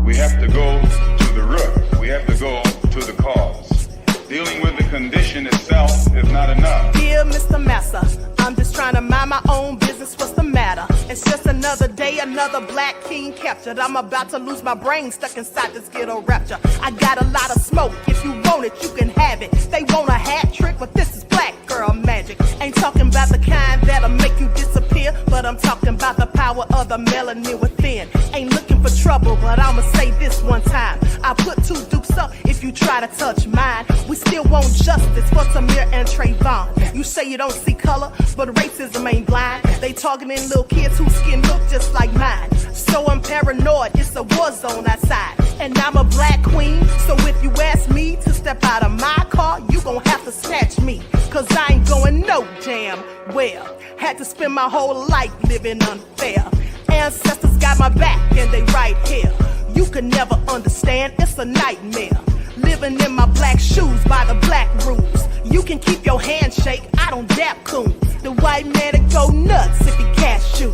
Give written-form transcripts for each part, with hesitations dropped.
We have to go to the root. We have to go to the cause. Dealing with the condition itself is not enough. Dear Mr. Massa, I'm just trying to mind my own business. What's the matter? It's just another day, another black king captured. I'm about to lose my brain, stuck inside this ghetto rapture. I got a lot of smoke. If you want it, you can have it. They want a hat trick, but this is black girl magic. Ain't talking about the kind that'll make you disappear, but I'm talking about the power of the melanin within. Ain't looking for trouble, but I'ma say this one time. I put two dukes up if you try to touch mine. We still want justice for Tamir and Trayvon. You say you don't see color, but racism ain't blind. They targeting little kids whose skin look just like mine. So I'm paranoid, it's a war zone outside. And I'm a black queen, so if you ask me to step out of my car, you gon' have to snatch me. Cause I ain't going no damn well. Had to spend my whole life living unfair. Ancestors got my back and they right here. You can never understand, it's a nightmare. Living in my black shoes by the black rules. You can keep your handshake, I don't dap coons. The white man will go nuts if he cash you.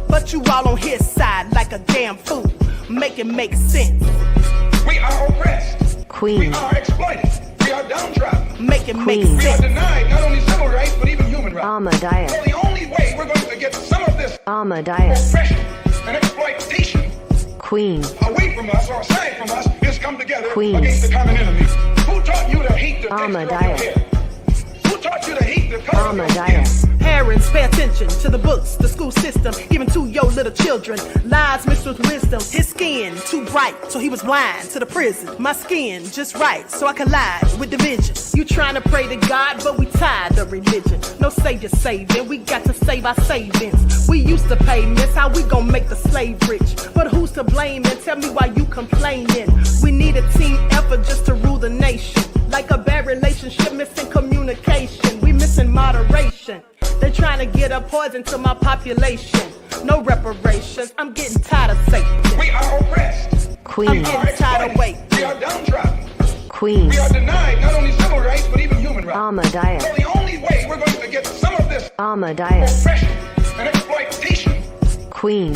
But you all on his side like a damn fool. Make it make sense. We are oppressed. Queen. We are exploited. We are downtrodden. Make it make We sense. are denied not only civil rights but even human rights. Ahmadiyyah. So the only way we're going to get some of this Ahmadiyyah. oppression and exploitation Queen. away from us or aside from us is come together Queen. against the common enemy. Who taught you to hate the texture of your Ahmadiyyah. hair? Who taught you to hate the color of your skin? Ahmadiyyah. Parents, pay attention to the books, the school system, even to your little children. Lies mixed with wisdom. His skin too bright, so he was blind to the prison. My skin just right, so I collide with division. You trying to pray to God, but we tired of religion. No savior saving, we got to save our savings. We used to pay miss, how we gon' make the slave rich? But who's to blame, and tell me why you complaining? We need a team effort just to rule the nation. Like a bad relationship, missing communication. We missing moderation. They're trying to get a poison to my population. No reparations, I'm getting tired of Satan. We are oppressed. Queen. I'm getting tired of waiting. We are downtrodden. Queen. We are denied not only civil rights but even human rights. Ahmadiyyah. So the only way we're going to get some of this Ahmadiyyah. oppression and exploitation. Queen.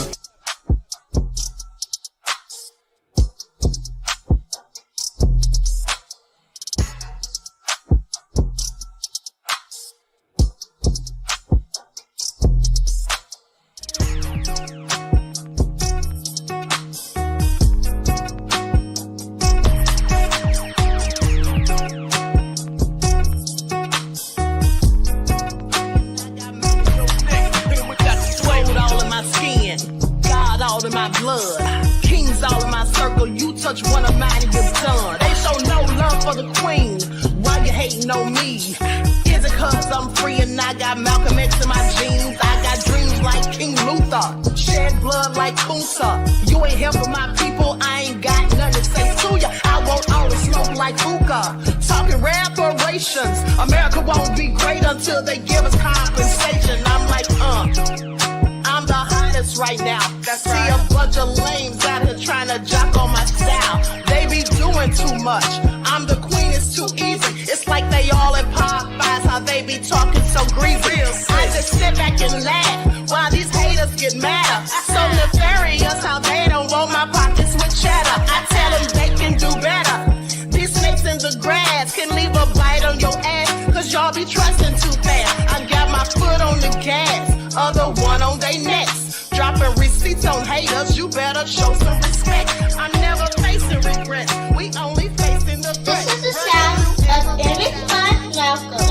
Touch one of mine and you're done. They show no love for the queen. Why you hating on me? Is it cause I'm free and I got Malcolm X in my jeans? I got dreams like King Luther, shed blood like Kunsa. You ain't helping my people, I ain't got nothing to say to ya. I want all the smoke like hookah. Talking reparations, America won't be great until they give us compensation. I'm like, I'm the hottest right now. See a bunch of lames out here trying to jock on my style. They be doing too much. I'm the queen, it's too easy. It's like they all in Popeyes, how they be talking so greasy. I just sit back and laugh while these haters get mad. So nefarious how they don't want my pockets with cheddar. I tell them they can do better. These snakes in the grass can leave a bite on your ass, cause y'all be trusting too fast. I got my foot on the gas, other one on they necks. Dropping receipts on haters, you better show some respect. I'm never facing regrets, we only facing the threat. This is the sound of Eric Malcolm.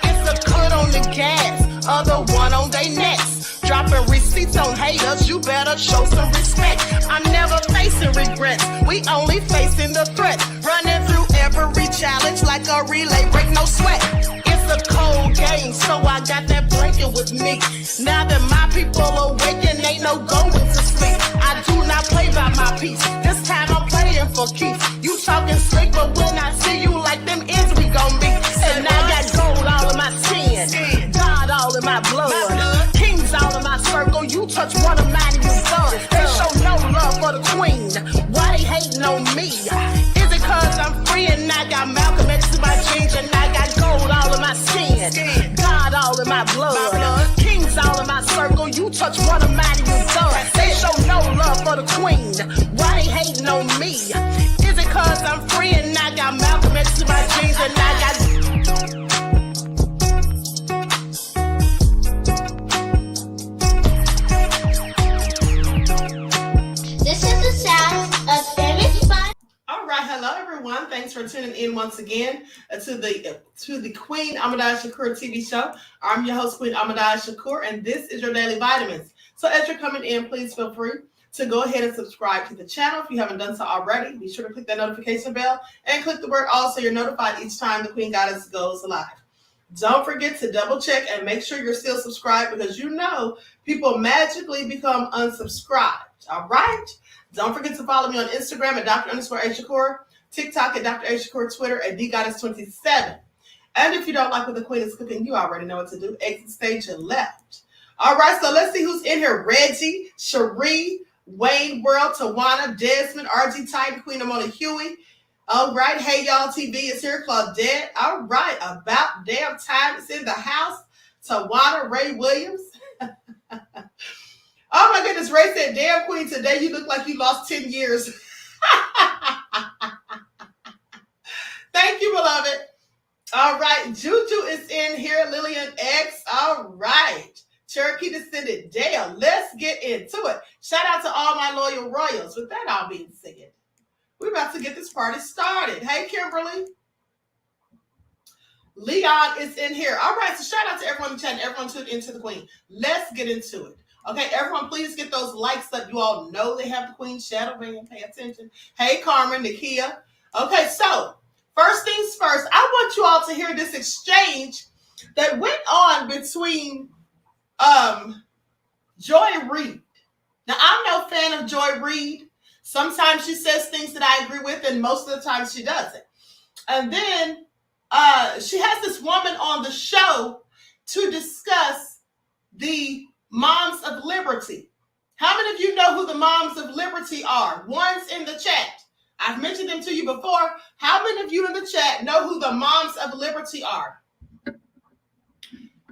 It's a cut on the gas, other one on they necks. Dropping receipts on haters, you better show some respect. I'm never facing regrets, we only facing the threat. Running through every challenge like a relay, break no sweat. It's a cold game, so I got that blanket with me. Now that my people awaken, ain't no going to sleep. I do not play by my piece, this time I'm playing for keeps. You talking slick, but when I see you like them ends, we gon' meet. And I got gold all in my skin, God all in my blood, kings all in my circle. You touch one of mine and you're done. They show no love for the queen, why they hating on me? Is it cause I'm free and I got Malcolm X in my jeans and I got gold all in my skin, God all in my blood, kings all in my circle. You touch one of mine and you're done. They show no love for the hating on me? Is it cause I'm free and I got Malcolm X to my jeans and I got... This is the sound of everybody. All right, hello everyone. Thanks for tuning in once again to the Queen Ahmadiyyah Shakur TV show. I'm your host, Queen Ahmadiyyah Shakur, and this is your daily vitamins. So as you're coming in, please feel free to go ahead and subscribe to the channel if you haven't done so already. Be sure to click that notification bell and click the word all so you're notified each time the Queen Goddess goes live. Don't forget to double check and make sure you're still subscribed because you know people magically become unsubscribed. All right? Don't forget to follow me on Instagram at Dr._AShakur, TikTok at Dr. Ashakur, Twitter at DGoddess27. And if you don't like what the Queen is cooking, you already know what to do. Exit stage and left. All right, so let's see who's in here. Reggie, Cherie, Wayne World, Tawana, Desmond, RG Titan, Queen Amona Huey. All right, Hey Y'all TV is here. Claudette. All right, about damn time it's in the house. Tawana, Ray Williams. Oh my goodness, Ray said, damn Queen, today you look like you lost 10 years. Thank you, beloved. All right, Juju is in here. Lillian X. All right. Cherokee Descendant Dale. Let's get into it. Shout out to all my loyal royals. With that all being said, we're about to get this party started. Hey, Kimberly. Leon is in here. All right, so shout out to everyone in the chat and everyone tuned into the Queen. Let's get into it. Okay, everyone, please get those likes up. You all know they have the Queen Shadow Band. Pay attention. Hey, Carmen, Nakia. Okay, so first things first, I want you all to hear this exchange that went on between Joy Reid. Now, I'm no fan of Joy Reid. Sometimes she says things that I agree with, and most of the time she doesn't. And then she has this woman on the show to discuss the Moms of Liberty. How many of you know who the Moms of Liberty are? One's in the chat. I've mentioned them to you before. How many of you in the chat know who the Moms of Liberty are?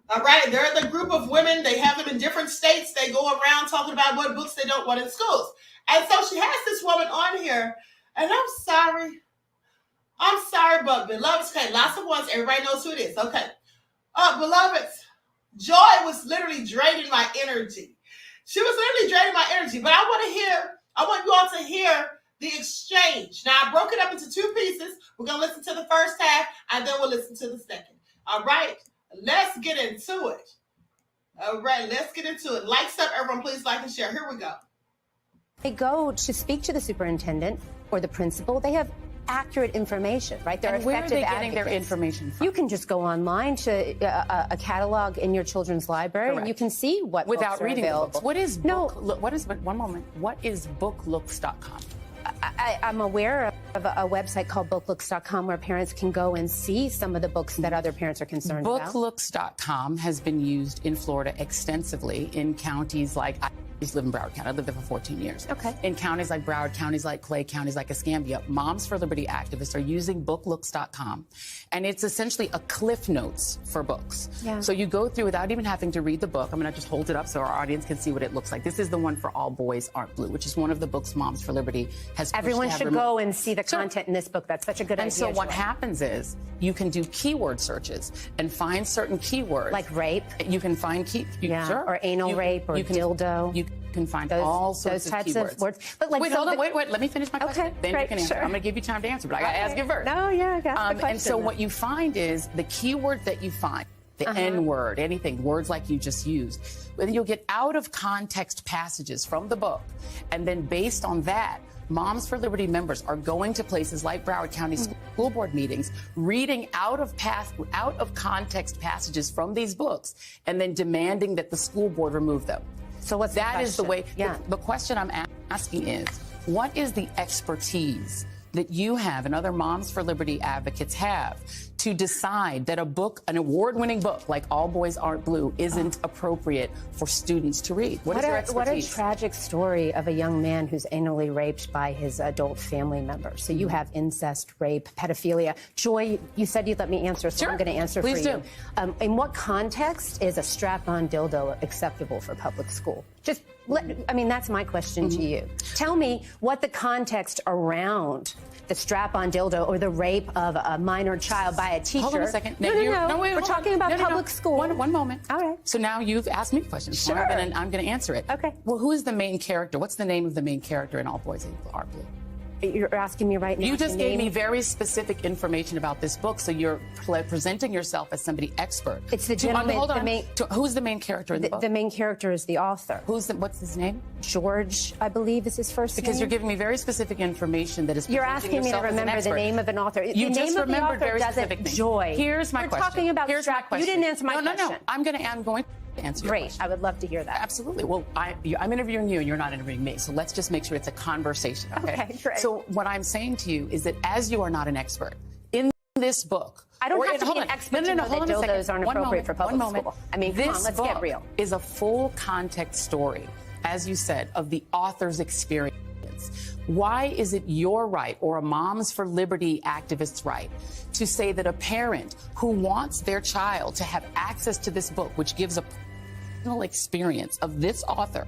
All right, they're the group of women. They have them in different states. They go around talking about what books they don't want in schools. And so she has this woman on here, and I'm sorry, but beloveds, okay, lots of ones, everybody knows who it is. Okay, beloveds, Joy was literally draining my energy. She was literally draining my energy, but I want you all to hear the exchange. Now, I broke it up into two pieces. We're going to listen to the first half, and then we'll listen to the second. All right, let's get into it. All right, let's get into it. Likes up, everyone, please like and share. Here we go. They go to speak to the superintendent or the principal. They have accurate information, right? They're where are they getting their advocates. information from? You can just go online to a catalog in your children's library, Correct. and you can see what Without books are reading available. the books. What is book? What is? One moment. What is booklooks.com? I'm aware of a website called booklooks.com where parents can go and see some of the books that other parents are concerned about. Booklooks.com has been used in Florida extensively in counties like I used to live in Broward County. I lived there for 14 years. Okay. In counties like Broward, counties like Clay, counties like Escambia, Moms for Liberty activists are using booklooks.com, and it's essentially a cliff notes for books. Yeah. So you go through without even having to read the book. I'm going to just hold it up so our audience can see what it looks like. This is the one for All Boys Aren't Blue, which is one of the books Moms for Liberty has pushed Everyone to have should removed. go and see the content in this book. That's such a good idea. And so what Joy. happens is you can do keyword searches and find certain keywords. Like rape? You can find sure. Or anal rape or dildo. You can find Those- all sorts those types of keywords. of words. But like wait, hold on, wait. Let me finish my question. Then great, you can answer. sure. I'm going to give you time to answer, but I got to ask you first. No, yeah, I got the question. And so what you find is the keyword that you find, the N-word, anything, words like you just used, then you'll get out of context passages from the book, and then based on that, Moms for Liberty members are going to places like Broward County school board meetings, reading out of context passages from these books, and then demanding that the school board remove them. So what's that is the way. Yeah. The question I'm asking is, what is the expertise that you have and other Moms for Liberty advocates have to decide that a book, an award-winning book like All Boys Aren't Blue, isn't appropriate for students to read? What is your expertise? What a tragic story of a young man who's anally raped by his adult family member. So you have incest, rape, pedophilia. Joy, you said you'd let me answer, so Sure. I'm going to answer Please for do. you. In what context is a strap-on dildo acceptable for public school? That's my question to you. Tell me what the context around the strap-on dildo or the rape of a minor child by a teacher. Hold on a second. No. We're talking about public school. One moment. All right. So now you've asked me questions. Sure. I'm going to answer it. Okay. Well, who is the main character? What's the name of the main character in All Boys Are Blue? You're asking me right now. You just to gave name- me very specific information about this book, so you're presenting yourself as somebody expert. It's the gentleman. Hold on. Who's the main character in the book? The main character is the author. What's his name? George, I believe, is his first name. Because you're giving me very specific information that is. You're asking me to remember the name of an author. You the just name of the remembered author very doesn't specific things. Joy. Here's my question. We're talking about Here's my strap. question. You didn't answer my question. No. I'm going to answer your Great. question. I would love to hear that. Absolutely. Well, I'm interviewing you and you're not interviewing me. So let's just make sure it's a conversation. Okay, great. So what I'm saying to you is that as you are not an expert in this book, I don't have to be an expert to know that dildos aren't appropriate for public school. I mean, come on, let's get real. This is a full context story, as you said, of the author's experience. Why is it your right or a Moms for Liberty activist's right to say that a parent who wants their child to have access to this book, which gives a personal experience of this author,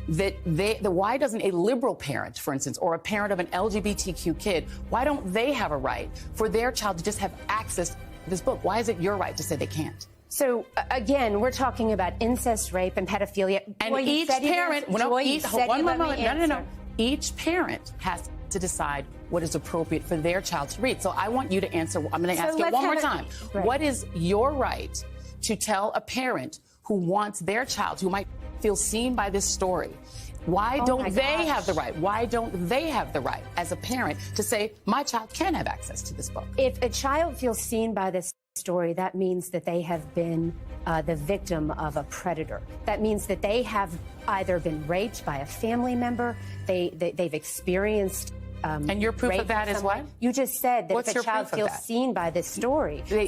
why doesn't a liberal parent, for instance, or a parent of an LGBTQ kid, why don't they have a right for their child to just have access to this book? Why is it your right to say they can't? So, again, we're talking about incest, rape, and pedophilia. And each parent, each parent has to decide what is appropriate for their child to read. So I want you to answer. I'm going to ask it one more time. Right. What is your right to tell a parent who wants their child, who might feel seen by this story, why don't they have the right? Why don't they have the right as a parent to say, my child can have access to this book? If a child feels seen by this story, that means that they have been the victim of a predator. That means that they have either been raped by a family member, they've experienced and your proof of that is what? You just said that What's if a child feels seen by this story. You're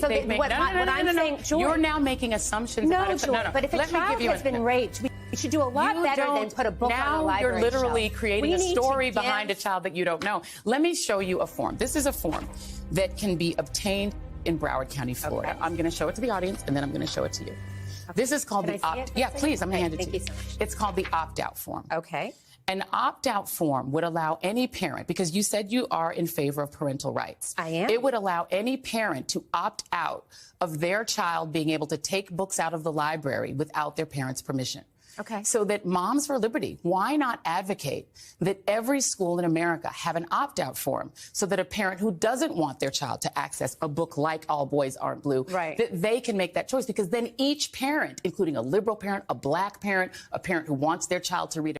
now making assumptions about it. No, but if a child has been raped, we should do a lot better than put a book on a library shelf. Now you're literally shelf. creating a story behind a child that you don't know. Let me show you a form. This is a form that can be obtained in Broward County, Florida. Okay. I'm going to show it to the audience, and then I'm going to show it to you. Okay. This is called the opt. Yeah, please. I'm going to hand it to you. Thank you so much. It's called the opt-out form. Okay. An opt-out form would allow any parent, because you said you are in favor of parental rights. I am. It would allow any parent to opt out of their child being able to take books out of the library without their parents' permission. Okay. So that Moms for Liberty, why not advocate that every school in America have an opt-out form so that a parent who doesn't want their child to access a book like All Boys Aren't Blue, right, that they can make that choice? Because then each parent, including a liberal parent, a black parent, a parent who wants their child to read.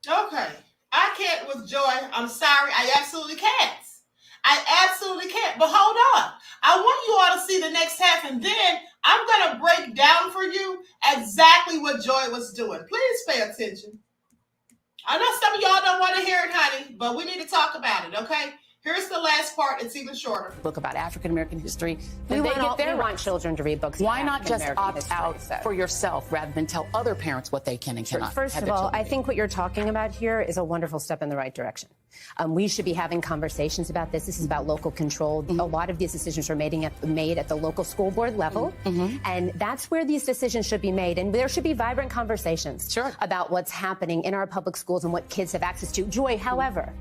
Okay. I can't with Joy. I'm sorry. I absolutely can't. I absolutely can't. But hold on. I want you all to see the next half, and then I'm going to break down for you exactly what Joy was doing. Please pay attention. I know some of y'all don't want to hear it, honey, but we need to talk about it, okay? Here's the last part. It's even shorter. Book about African-American history. We want children to read books. Why not just opt out for yourself rather than tell other parents what they can and cannot? First of all, I think what you're talking about here is a wonderful step in the right direction. We should be having conversations about this. This is about local control. A lot of these decisions are made at the local school board level, and that's where these decisions should be made. And there should be vibrant conversations about what's happening in our public schools and what kids have access to. Joy, however,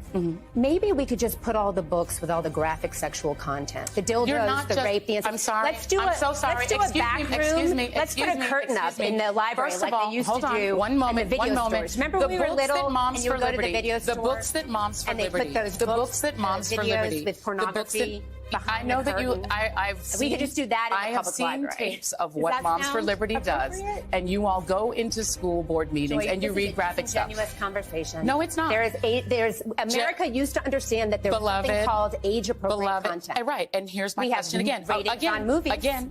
maybe we could just put all the books with all the graphic sexual content, the dildos, the rape, the incest. I'm sorry. I'm so sorry. Let's do a back room. Excuse me. Let's put a curtain up in the library like they used to do. One moment. Remember when we were little and you would go to the video store? The books that Moms for Liberty. Put those books that Moms for Liberty. With pornography. I know that I've seen. We could just do that in the public library. I have seen tapes of what Moms for Liberty does, and you all go into school board meetings and you read graphic stuff. Disingenuous conversation. No, it's not. America used to understand that there was something called age-appropriate content. Right, and here's my question again.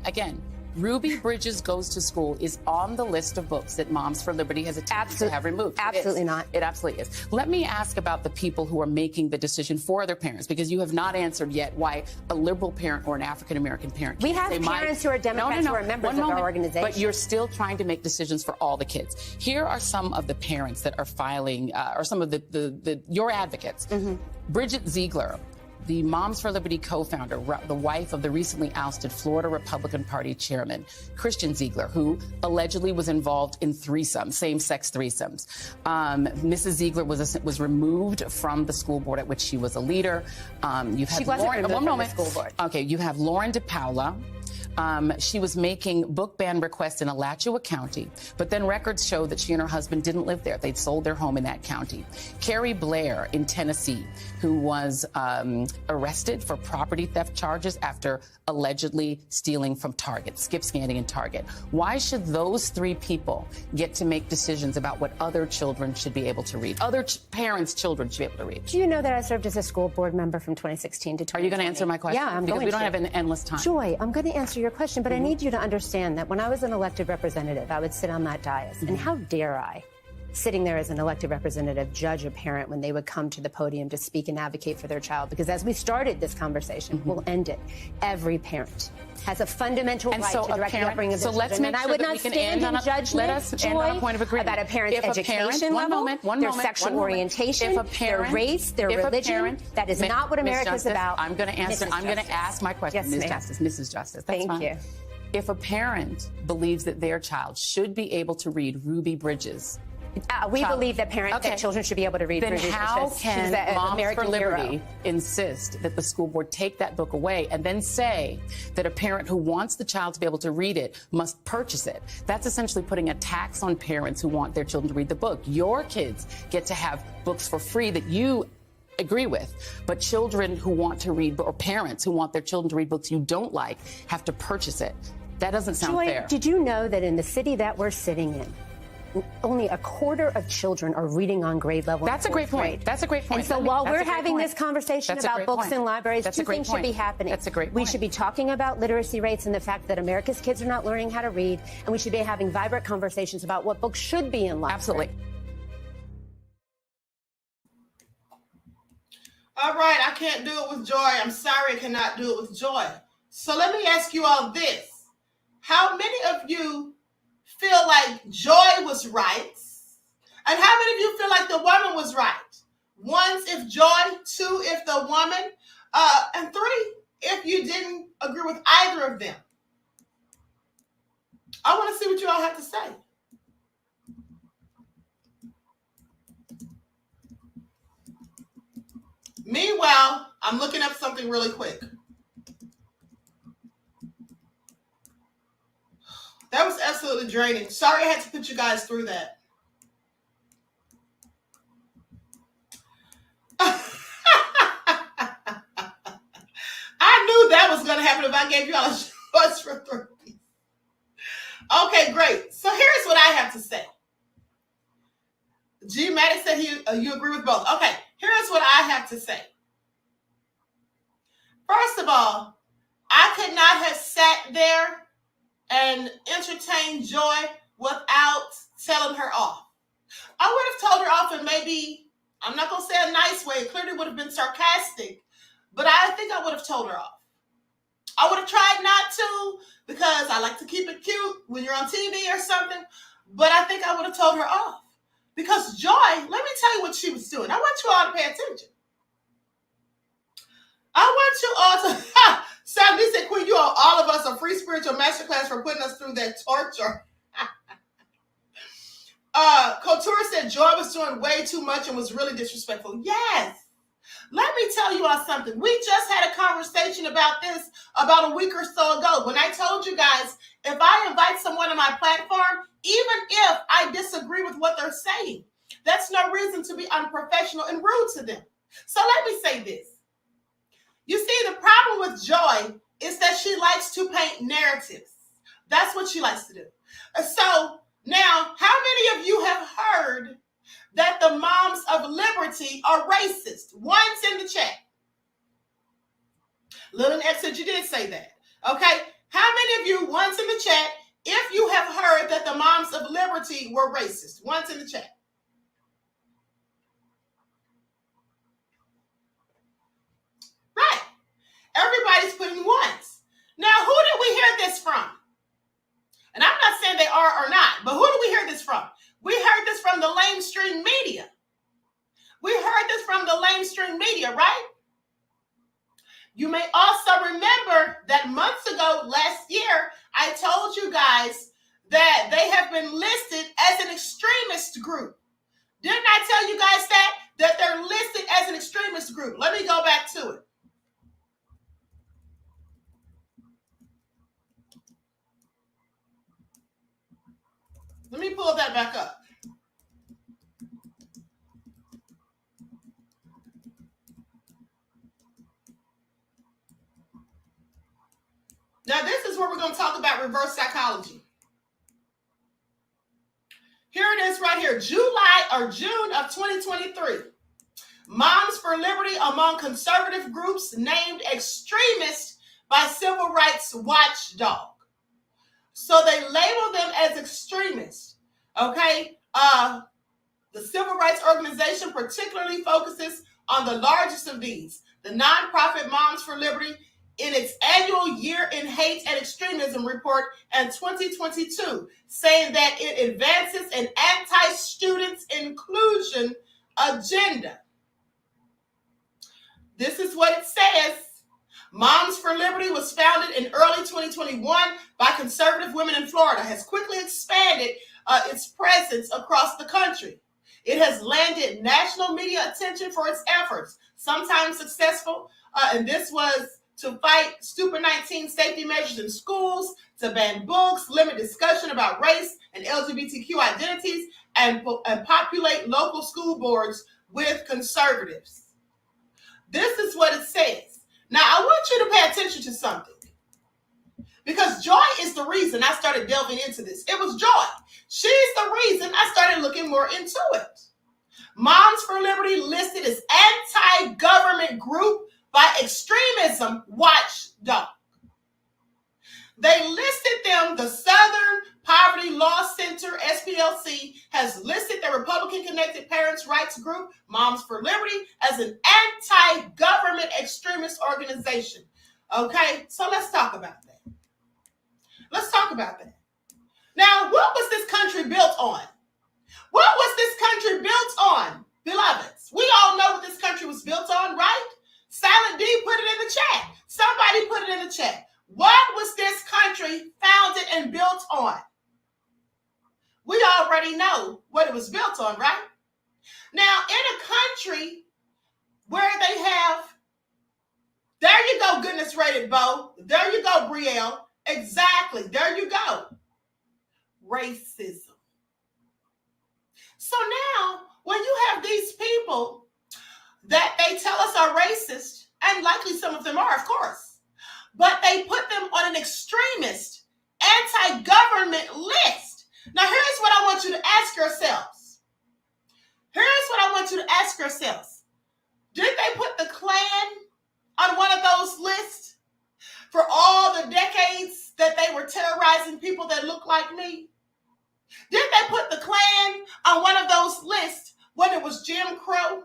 Again. Ruby Bridges Goes to School is on the list of books that Moms for Liberty has attempted to have removed. Absolutely not. It absolutely is. Let me ask about the people who are making the decision for other parents, because you have not answered yet why a liberal parent or an African-American parent We have parents who are Democrats who are members of our organization. But you're still trying to make decisions for all the kids. Here are some of the parents that are filing, or some of your advocates. Bridget Ziegler the Moms for Liberty co-founder, the wife of the recently ousted Florida Republican Party chairman, Christian Ziegler, who allegedly was involved in threesomes, same-sex threesomes. Mrs. Ziegler was removed from the school board at which she was a leader. She wasn't removed from the school board. Okay, you have Lauren DePaula. She was making book ban requests in Alachua County, but then records show that she and her husband didn't live there. They'd sold their home in that county. Carrie Blair in Tennessee, who was arrested for property theft charges after allegedly stealing from Target, skip scanning in Target. Why should those three people get to make decisions about what other children should be able to read? Other parents' children should be able to read. Do you know that I served as a school board member from 2016 to 2020? Are you going to answer my question? Yeah, I'm because going we don't to. have an endless time. Joy, I'm going to answer your question, but I need you to understand that when I was an elected representative, I would sit on that dais, and how dare I, sitting there as an elected representative, judge a parent when they would come to the podium to speak and advocate for their child? Because as we started this conversation, we'll end it. Every parent has a fundamental right to direct the upbringing of their children. And I would not stand in judgment, let us end on a point of agreement. About a parent's education level, their sexual orientation, their race, their religion. That is not what America is about. I'm going to answer. I'm going to ask my question, Yes, Ms. ma'am. Justice. Mrs. Justice. That's Thank fine. you. If a parent believes that their child should be able to read Ruby Bridges, we believe that that children should be able to read. Then Ruby how Bridges. can She's an Moms American for Liberty hero. insist that the school board take that book away and then say that a parent who wants the child to be able to read it must purchase it? That's essentially putting a tax on parents who want their children to read the book. Your kids get to have books for free that you agree with, but children who want to read, or parents who want their children to read books you don't like, have to purchase it. That doesn't sound Joy, fair. did you know that in the city that we're sitting in, only a quarter of children are reading on grade level? That's a great point. Grade. That's a great point. And so while we're having this conversation about books in libraries, two things should be happening. That's a great point. We should be talking about literacy rates and the fact that America's kids are not learning how to read, and we should be having vibrant conversations about what books should be in libraries. Absolutely. All right, I can't do it with Joy. I'm sorry I cannot do it with Joy. So let me ask you all this. How many of you feel like Joy was right? And how many of you feel like the woman was right? 1 if Joy, 2 if the woman, and 3 if you didn't agree with either of them. I want to see what you all have to say. Meanwhile, I'm looking up something really quick. That was absolutely draining. Sorry I had to put you guys through that. I knew that was going to happen if I gave you all a choice for 3. Okay, great. So here's what I have to say. G. Mattis said you agree with both. Okay, here's what I have to say. First of all, I could not have sat there and entertained Joy without telling her off. I would have told her off in maybe, I'm not going to say a nice way, it clearly would have been sarcastic, but I think I would have told her off. I would have tried not to because I like to keep it cute when you're on TV or something, but I think I would have told her off. Because Joy, let me tell you what she was doing. I want you all to pay attention. I want you all to, Sandy said, Queen, you all of us a free spiritual masterclass for putting us through that torture. Couture said Joy was doing way too much and was really disrespectful. Yes. Let me tell you all something. We just had a conversation about this about a week or so ago when I told you guys, if I invite someone on my platform, even if I disagree with what they're saying, that's no reason to be unprofessional and rude to them. So let me say this. You see, the problem with Joy is that she likes to paint narratives. That's what she likes to do. So now, how many of you have heard that the Moms of Liberty are racist? One's in the chat. Little X said you did say that. Okay. How many of you, one's in the chat, if you have heard that the Moms of Liberty were racist? One's in the chat. Right. Everybody's putting ones. Now, who did we hear this from? And I'm not saying they are or not, but who do we hear this from? We heard this from the lamestream media. We heard this from the lamestream media, right? You may also remember that months ago, last year, I told you guys that they have been listed as an extremist group. Didn't I tell you guys that they're listed as an extremist group? Let me go back to it. Let me pull that back up. Now, this is where we're going to talk about reverse psychology. Here it is right here, June of 2023. Moms for Liberty among conservative groups named extremist by Civil Rights Watchdog. So they label them as extremists, okay? The Civil Rights Organization particularly focuses on the largest of these, the nonprofit Moms for Liberty, in its annual Year in Hate and Extremism report in 2022, saying that it advances an anti-students inclusion agenda. This is what it says. Moms for Liberty was founded in early 2021 by conservative women in Florida, has quickly expanded its presence across the country. It has landed national media attention for its efforts, sometimes successful, and this was to fight Stupid 19 safety measures in schools, to ban books, limit discussion about race and LGBTQ identities, and populate local school boards with conservatives. This is what it says. Now, I want you to pay attention to something, because Joy is the reason I started delving into this. It was Joy. She's the reason I started looking more into it. Moms for Liberty listed as anti-government group by Extremism Watchdog. They listed them, the Southern Poverty Law Center, SPLC, has listed the Republican Connected Parents' Rights Group, Moms for Liberty, as an anti-government extremist organization. Okay, so let's talk about that. Let's talk about that. Now, what was this country built on? What was this country built on, beloveds? We all know what this country was built on, right? Silent D put it in the chat. Somebody put it in the chat. What was this country founded and built on? We already know what it was built on, right? Now, in a country where they have, there you go, goodness rated Bo. There you go, Brielle. Exactly. There you go. Racism. So now, when you have these people that they tell us are racist, and likely some of them are, of course, but they put them on an extremist, anti-government list. Now, here's what I want you to ask yourselves. Here's what I want you to ask yourselves. Did they put the Klan on one of those lists for all the decades that they were terrorizing people that look like me? Did they put the Klan on one of those lists when it was Jim Crow?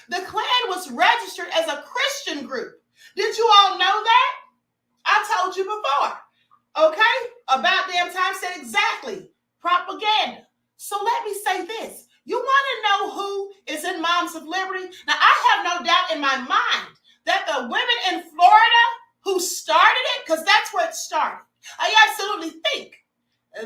The Klan was registered as a Christian group. Did you all know that? I told you before. Okay? About damn time said exactly. Propaganda. So let me say this. You want to know who is in Moms of Liberty? Now, I have no doubt in my mind that the women in Florida who started it, because that's where it started, I absolutely think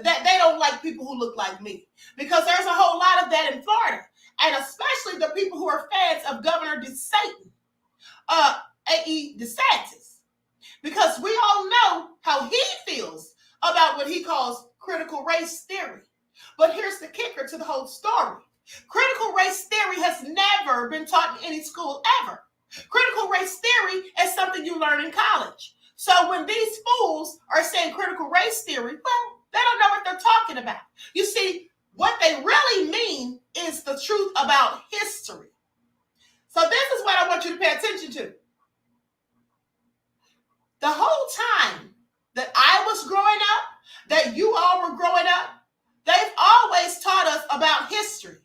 that they don't like people who look like me, because there's a whole lot of that in Florida, and especially the people who are fans of Governor DeSantis, A.E. DeSantis, because we all know how he feels about what he calls critical race theory. But here's the kicker to the whole story. Critical race theory has never been taught in any school ever. Critical race theory is something you learn in college. So when these fools are saying critical race theory, well, they don't know what they're talking about. You see, what they really mean is the truth about history. So this is what I want you to pay attention to. The whole time that I was growing up, that you all were growing up, they've always taught us about history.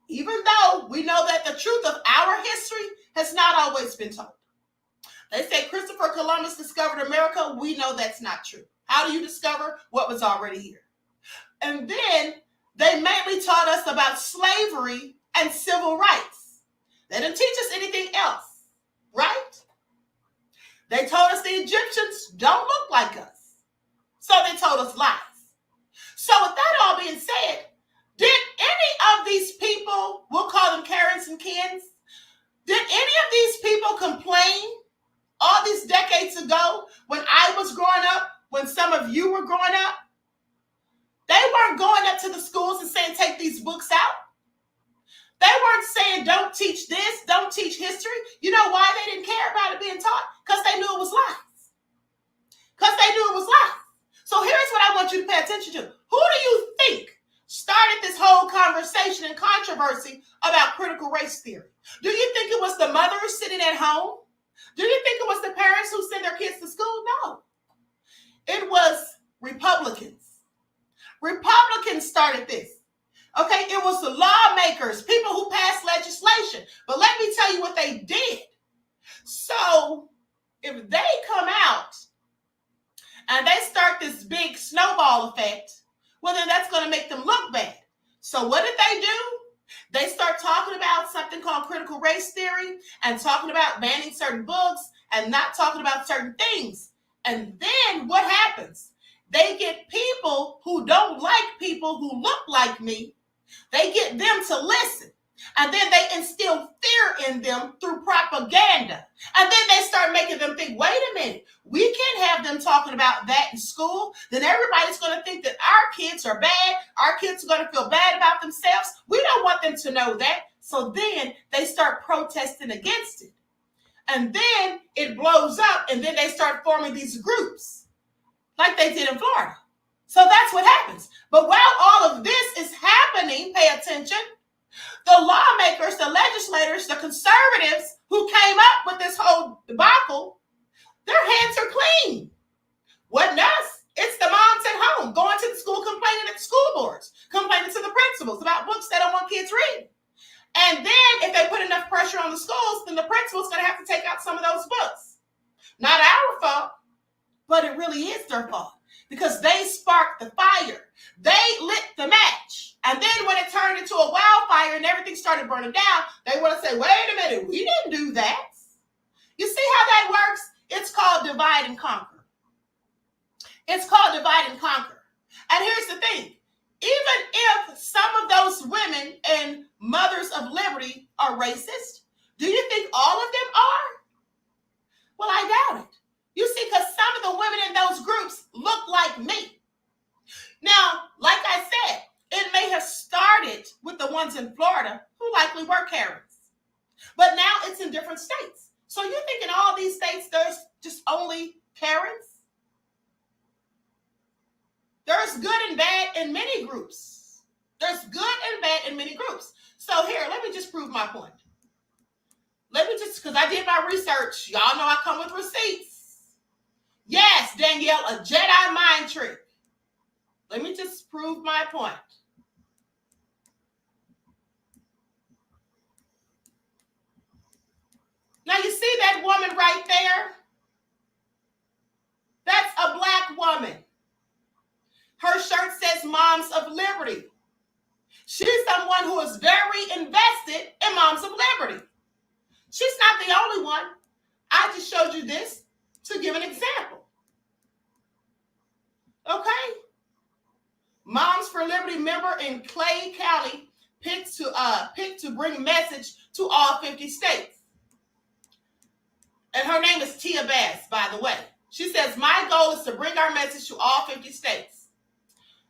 Even though we know that the truth of our history has not always been told. They say Christopher Columbus discovered America. We know that's not true. How do you discover what was already here? And then they mainly taught us about slavery and civil rights. They didn't teach us anything else, right? They told us the Egyptians don't look like us. So they told us lies. So with that all being said, did any of these people, we'll call them Karens and Kens, did any of these people complain all these decades ago when I was growing up, when some of you were growing up? They weren't going up to the schools and saying, take these books out. They weren't saying, don't teach this, don't teach history. You know why they didn't care about it being taught? Because they knew it was lies. Because they knew it was lies. So here's what I want you to pay attention to. Who do you think started this whole conversation and controversy about critical race theory? Do you think it was the mothers sitting at home? Do you think it was the parents who send their kids to school? No. It was Republicans. Republicans started this. Okay, it was the lawmakers, people who passed legislation. But let me tell you what they did. So if they come out and they start this big snowball effect, well, then that's going to make them look bad. So what did they do? They start talking about something called critical race theory and talking about banning certain books and not talking about certain things. And then what happens? They get people who don't like people who look like me. They get them to listen. And then they instill fear in them through propaganda. And then they start making them think, wait a minute, we can't have them talking about that in school. Then everybody's going to think that our kids are bad. Our kids are going to feel bad about themselves. We don't want them to know that. So then they start protesting against it. And then it blows up, and then they start forming these groups like they did in Florida. So that's what happens. But while all of this is happening, pay attention, the lawmakers, the legislators, the conservatives who came up with this whole debacle, their hands are clean. Wasn't us. It's the moms at home going to the school, complaining at the school boards, complaining to the principals about books they don't want kids reading. And then if they put enough pressure on the schools, then the principal's going to have to take out some of those books. Not our fault, but it really is their fault because they sparked the fire. They lit the match. And then when it turned into a wildfire and everything started burning down, they want to say, wait a minute, we didn't do that. You see how that works? It's called divide and conquer. It's called divide and conquer. And here's the thing. Even if some of those women and mothers of liberty are racist, do you think all of them are? Well, I doubt it. You see, because some of the women in those groups look like me. Now, like I said, it may have started with the ones in Florida who likely were Karens. But now it's in different states. So you think in all these states there's just only Karens? There's good and bad in many groups. There's good and bad in many groups. So here, let me just prove my point. Let me just, because I did my research. Y'all know I come with receipts. Yes, Danielle, a Jedi mind trick. Let me just prove my point. Now you see that woman right there? That's a black woman. Her shirt says Moms of Liberty. She's someone who is very invested in Moms of Liberty. She's not the only one. I just showed you this to give an example. Okay? Moms for Liberty member in Clay County picked to bring message to all 50 states. And her name is Tia Bass, by the way. She says, my goal is to bring our message to all 50 states.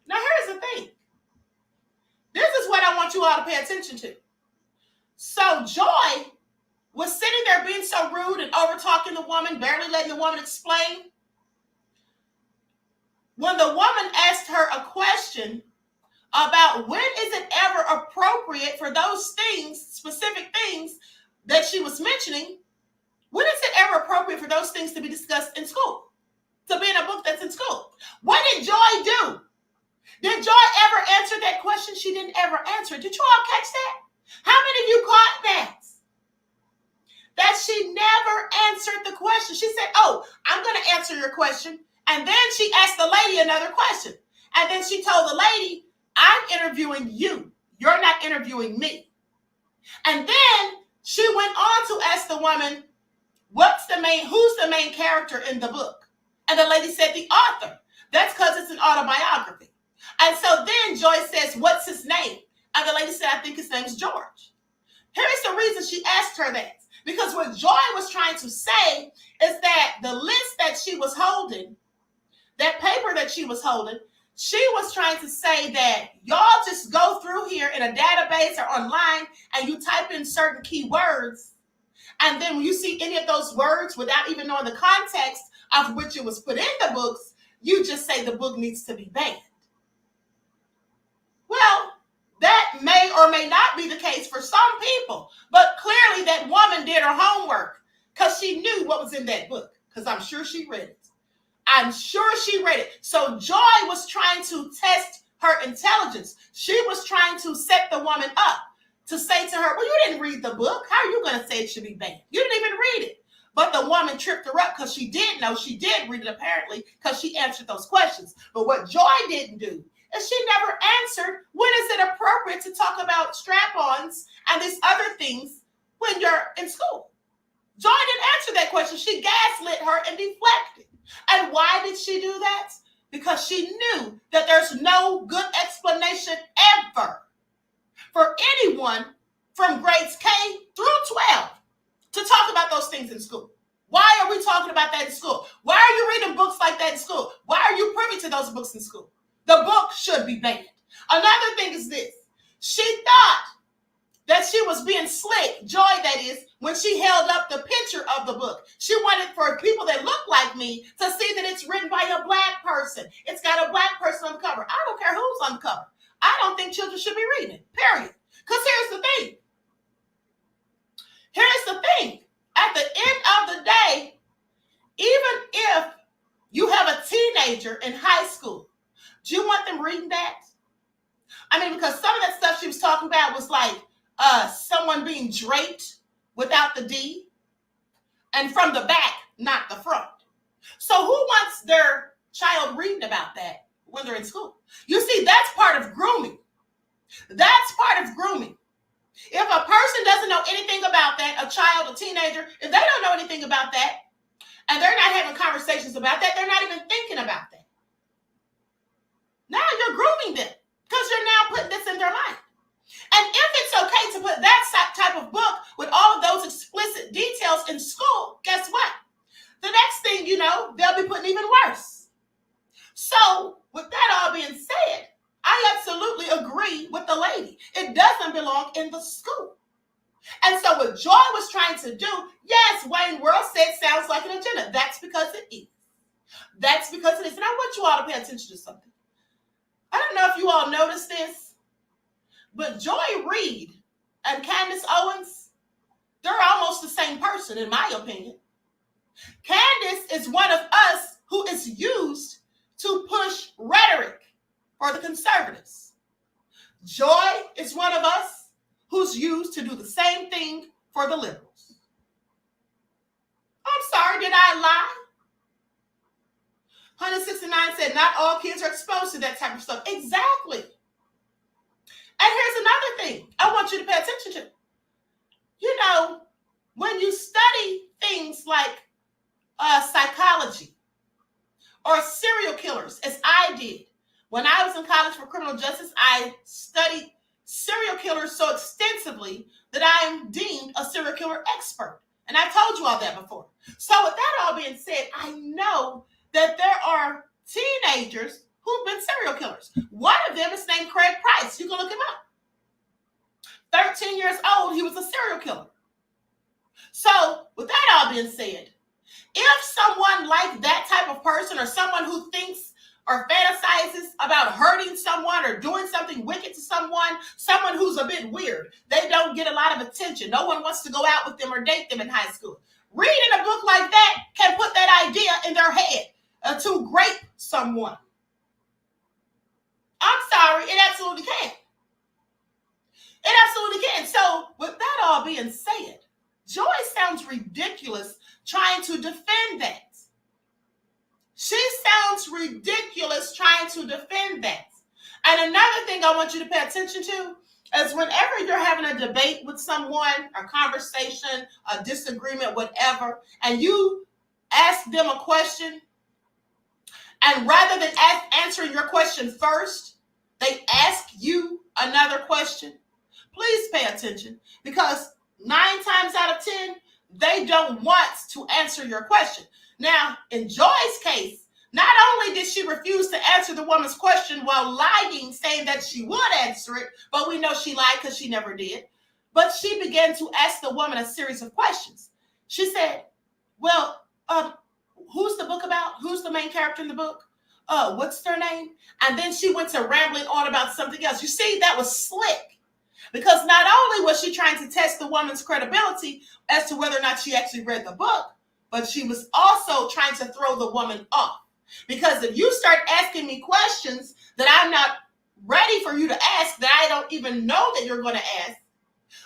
Now, here's the thing. This is what I want you all to pay attention to. So Joy was sitting there being so rude and over-talking the woman, barely letting the woman explain. When the woman asked her a question about when is it ever appropriate for those things, specific things that she was mentioning, when is it ever appropriate for those things to be discussed in school? To be in a book that's in school? What did Joy do? Did Joy ever answer that question? She didn't ever answer it. Did you all catch that? How many of you caught that? That she never answered the question. She said, oh, I'm going to answer your question. And then she asked the lady another question. And then she told the lady, I'm interviewing you. You're not interviewing me. And then she went on to ask the woman, who's the main character in the book? And the lady said, the author. That's because it's an autobiography. And so then Joy says, what's his name? And the lady said, I think his name's George. Here is the reason she asked her that. Because what Joy was trying to say is that the list that she was holding, that paper that she was holding, she was trying to say that y'all just go through here in a database or online and you type in certain keywords. And then when you see any of those words without even knowing the context of which it was put in the books, you just say the book needs to be banned. Well, that may or may not be the case for some people, but clearly that woman did her homework because she knew what was in that book, because I'm sure she read it. I'm sure she read it. So Joy was trying to test her intelligence. She was trying to set the woman up to say to her, well, you didn't read the book. How are you going to say it should be banned? You didn't even read it. But the woman tripped her up because she did know. She did read it apparently because she answered those questions. But what Joy didn't do is she never answered, when is it appropriate to talk about strap-ons and these other things when you're in school? Joy didn't answer that question. She gaslit her and deflected. And why did she do that? Because she knew that there's no good explanation ever for anyone from grades K through 12 to talk about those things in school. Why are we talking about that in school? Why are you reading books like that in school? Why are you privy to those books in school? The book should be banned. Another thing is this. She thought that she was being slick, Joy that is, when she held up the picture of the book. She wanted for people that look like me to see that it's written by a black person. It's got a black person on the cover. I don't care who's on the cover. I don't think children should be reading it, period. Because here's the thing. Here's the thing. At the end of the day, even if you have a teenager in high school, do you want them reading that? I mean, because some of that stuff she was talking about was like someone being draped without the D and from the back, not the front. So who wants their child reading about that when they're in school? You see, that's part of grooming. That's part of grooming. If a person doesn't know anything about that, a child, a teenager, if they don't know anything about that, and they're not having conversations about that, they're not even thinking about that. Now you're grooming them because you're now putting this in their mind. And if it's okay to put that type of book with all of those explicit details in school, guess what? The next thing you know, they'll be putting even worse. So with that all being said, I absolutely agree with the lady. It doesn't belong in the school. And so what Joy was trying to do, yes, Wayne World said sounds like an agenda. That's because it is. That's because it is. And I want you all to pay attention to something. I don't know if you all noticed this, but Joy Reid and Candace Owens, they're almost the same person, in my opinion. Candace is one of us who is used to push rhetoric for the conservatives. Joy is one of us who's used to do the same thing for the liberals. I'm sorry, did I lie? 169 said not all kids are exposed to that type of stuff. Exactly. And here's another thing I want you to pay attention to. You know, when you study things like psychology or serial killers, as I did, when I was in college for criminal justice, I studied serial killers so extensively that I am deemed a serial killer expert. And I told you all that before. So with that all being said, I know that there are teenagers who've been serial killers. One of them is named Craig Price. You can look him up. 13 years old, he was a serial killer. So with that all being said, if someone like that type of person or someone who thinks or fantasizes about hurting someone or doing something wicked to someone who's a bit weird, they don't get a lot of attention. No one wants to go out with them or date them in high school. Reading a book like that can put that idea in their head to grape someone. I'm sorry, it absolutely can. It absolutely can. So with that all being said, Joy sounds ridiculous trying to defend that. She sounds ridiculous trying to defend that. And another thing I want you to pay attention to is whenever you're having a debate with someone, a conversation, a disagreement, whatever, and you ask them a question, and rather than answering your question first, they ask you another question, please pay attention, because 9 times out of 10, they don't want to answer your question. Now, in Joy's case, not only did she refuse to answer the woman's question while lying, saying that she would answer it, but we know she lied because she never did, but she began to ask the woman a series of questions. She said, well, who's the book about? Who's the main character in the book? What's their name? And then she went to rambling on about something else. You see, that was slick. Because not only was she trying to test the woman's credibility as to whether or not she actually read the book, but she was also trying to throw the woman off. Because if you start asking me questions that I'm not ready for you to ask, that I don't even know that you're going to ask,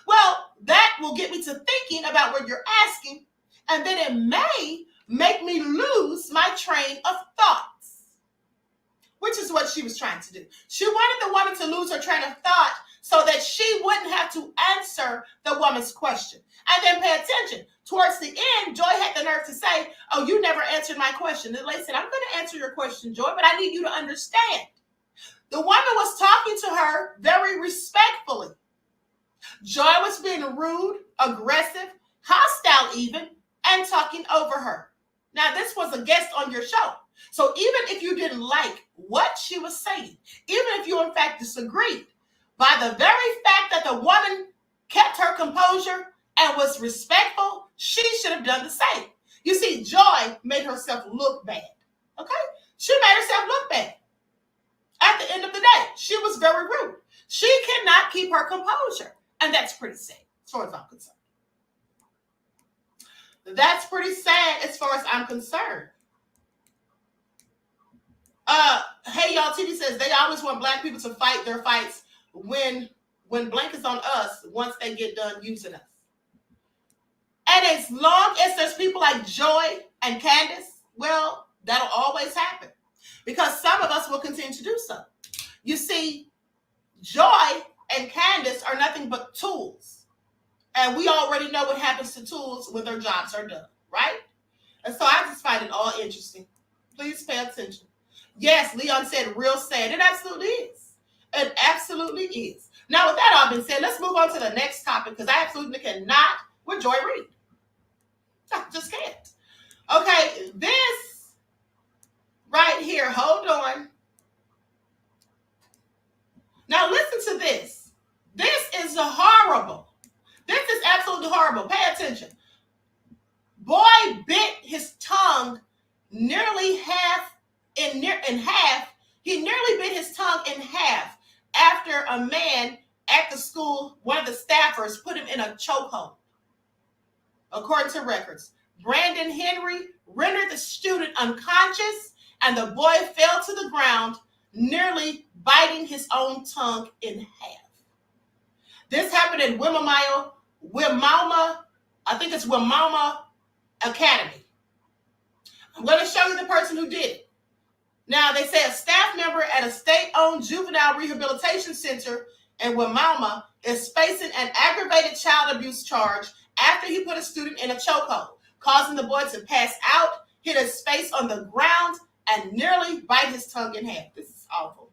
well, that will get me to thinking about what you're asking, and then it may make me lose my train of thoughts, which is what she was trying to do. She wanted the woman to lose her train of thought so that she wouldn't have to answer the woman's question. And then pay attention. Towards the end, Joy had the nerve to say, oh, you never answered my question. And the lady said, I'm going to answer your question, Joy, but I need you to understand. The woman was talking to her very respectfully. Joy was being rude, aggressive, hostile even, and talking over her. Now, this was a guest on your show. So even if you didn't like what she was saying, even if you in fact disagreed, by the very fact that the woman kept her composure and was respectful, she should have done the same. You see, Joy made herself look bad. Okay? She made herself look bad. At the end of the day, she was very rude. She cannot keep her composure. And that's pretty sad, as far as I'm concerned. That's pretty sad as far as I'm concerned. Hey, y'all, TV says they always want black people to fight their fights when blank is on us once they get done using us. And as long as there's people like Joy and Candace, well, that'll always happen. Because some of us will continue to do so. You see, Joy and Candace are nothing but tools. And we already know what happens to tools when their jobs are done, right? And so I just find it all interesting. Please pay attention. Yes, Leon said real sad. It absolutely is. It absolutely is. Now, with that all being said, let's move on to the next topic because I absolutely cannot with Joy Reid. I just can't. Okay, this right here, hold on. Now, listen to this. This is horrible. This is absolutely horrible. Pay attention. Boy bit his tongue nearly in half. He nearly bit his tongue in half after a man at the school, one of the staffers, put him in a chokehold. According to records, Brandon Henry rendered the student unconscious and the boy fell to the ground, nearly biting his own tongue in half. This happened in Wimauma, I think it's Wimauma Academy. I'm going to show you the person who did it. Now, they say a staff member at a state-owned juvenile rehabilitation center in Wimauma is facing an aggravated child abuse charge after he put a student in a chokehold, causing the boy to pass out, hit his face on the ground, and nearly bite his tongue in half. This is awful.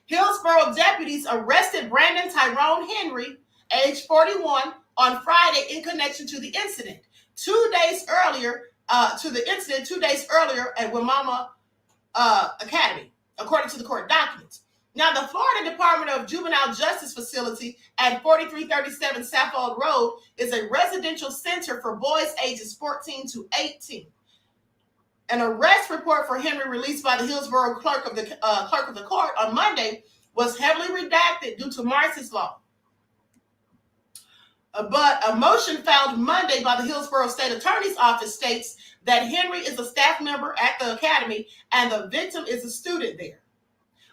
Hillsborough deputies arrested Brandon Tyrone Henry, age 41, on Friday in connection to the incident. 2 days earlier at Wimauma Academy, according to the court documents. Now, the Florida Department of Juvenile Justice Facility at 4337 Saffold Road is a residential center for boys ages 14 to 18. An arrest report for Henry released by the Hillsborough clerk of the court on Monday was heavily redacted due to Marsy's Law. But a motion filed Monday by the Hillsborough State Attorney's Office states that Henry is a staff member at the academy and the victim is a student there.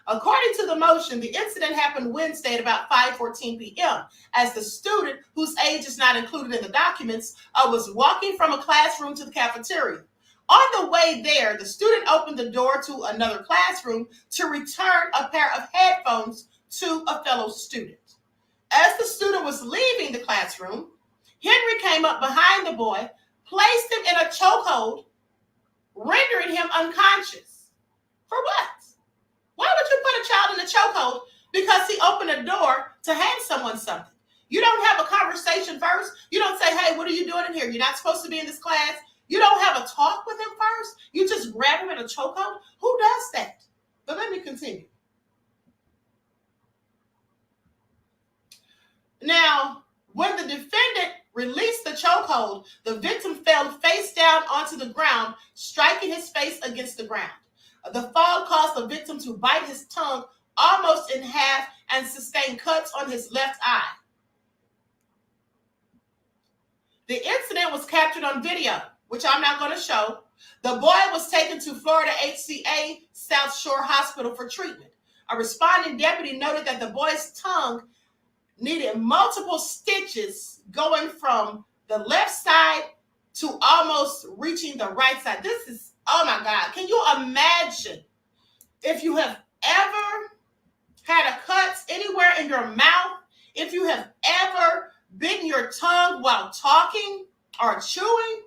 According to the motion, the incident happened Wednesday at about 5:14 p.m. as the student, whose age is not included in the documents, was walking from a classroom to the cafeteria. On the way there, the student opened the door to another classroom to return a pair of headphones to a fellow student. As the student was leaving the classroom, Henry came up behind the boy, placed him in a chokehold, rendering him unconscious. For what? Why would you put a child in a chokehold? Because he opened a door to hand someone something. You don't have a conversation first. You don't say, hey, what are you doing in here? You're not supposed to be in this class. You don't have a talk with him first. You just grab him in a chokehold. Who does that? But let me continue. Now, when the defendant released the chokehold, the victim fell face down onto the ground, striking his face against the ground. The fall caused the victim to bite his tongue almost in half and sustain cuts on his left eye. The incident was captured on video, which I'm not going to show. The boy was taken to Florida HCA South Shore Hospital for treatment. A responding deputy noted that the boy's tongue needed multiple stitches going from the left side to almost reaching the right side. This is, oh my God. Can you imagine if you have ever had a cut anywhere in your mouth? If you have ever bitten your tongue while talking or chewing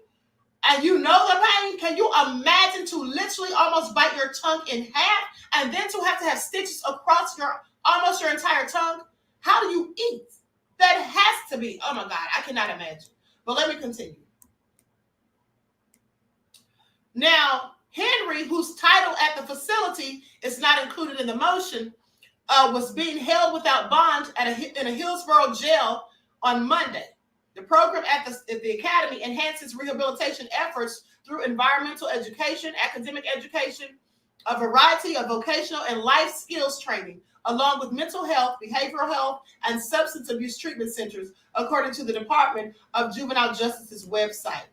and you know the pain, can you imagine to literally almost bite your tongue in half and then to have stitches across your almost your entire tongue? How do you eat? That has to be, oh my God, I cannot imagine. But let me continue. Now, Henry, whose title at the facility is not included in the motion, was being held without bond in a Hillsborough jail on Monday. The program at the academy enhances rehabilitation efforts through environmental education, academic education, a variety of vocational and life skills training, along with mental health, behavioral health, and substance abuse treatment centers, according to the Department of Juvenile Justice's website.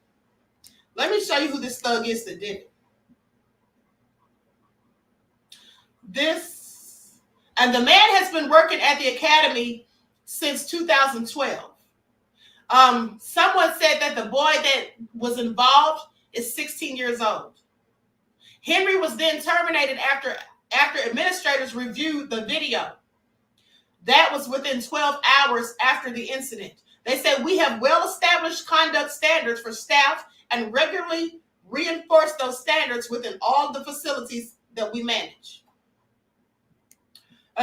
Let me show you who this thug is that did it. And the man has been working at the academy since 2012. Someone said that the boy that was involved is 16 years old. Henry was then terminated after administrators reviewed the video. That was within 12 hours after the incident. They said, we have well-established conduct standards for staff and regularly reinforce those standards within all the facilities that we manage.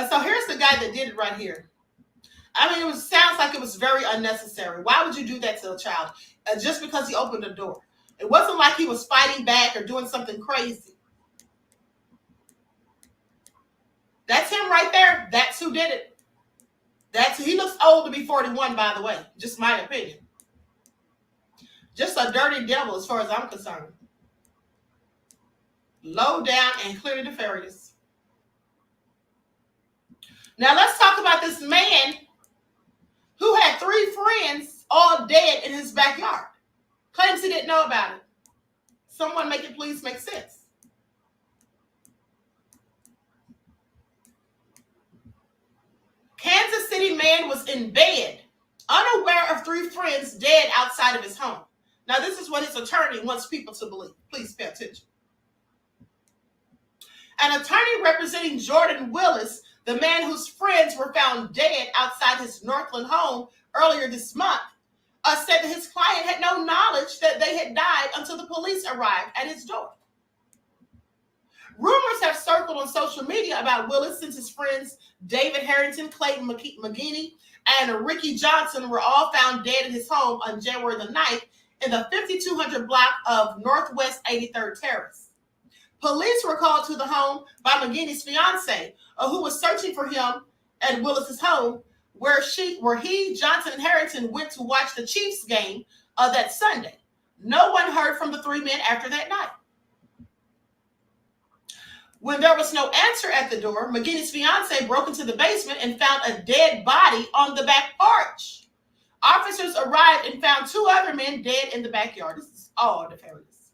So here's the guy that did it right here. I mean, sounds like it was very unnecessary. Why would you do that to a child? Just because he opened the door. It wasn't like he was fighting back or doing something crazy. That's him right there. That's who did it. He looks old to be 41, by the way. Just my opinion. Just a dirty devil as far as I'm concerned. Low down and clearly nefarious. Now let's talk about this man who had 3 friends all dead in his backyard. Claims he didn't know about it. Someone make it please make sense. Kansas City man was in bed, unaware of 3 friends dead outside of his home. Now, this is what his attorney wants people to believe. Please pay attention. An attorney representing Jordan Willis, the man whose friends were found dead outside his Northland home earlier this month, said that his client had no knowledge that they had died until the police arrived at his door. Rumors have circled on social media about Willis since his friends David Harrington, Clayton McGinney, and Ricky Johnson were all found dead in his home on January the 9th in the 5200 block of Northwest 83rd Terrace. Police were called to the home by McGinney's fiance, who was searching for him at Willis's home, where he, Johnson, and Harrington went to watch the Chiefs game that Sunday. No one heard from the 3 men after that night. When there was no answer at the door, McGinney's fiance broke into the basement and found a dead body on the back porch. Officers arrived and found 2 other men dead in the backyard. This is all nefarious.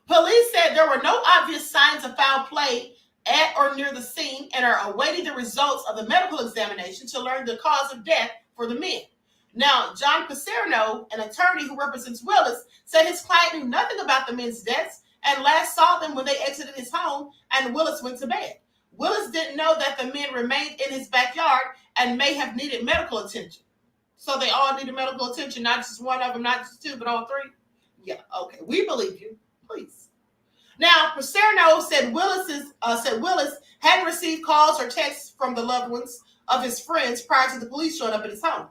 Police said there were no obvious signs of foul play at or near the scene and are awaiting the results of the medical examination to learn the cause of death for the men. Now, John Paserno, an attorney who represents Willis, said his client knew nothing about the men's deaths and last saw them when they exited his home and Willis went to bed. Willis didn't know that the men remained in his backyard and may have needed medical attention. So they all needed medical attention, not just one of them, not just two, but all three? Yeah, okay. We believe you. Please. Now, Paserno said Willis hadn't received calls or texts from the loved ones of his friends prior to the police showing up at his home.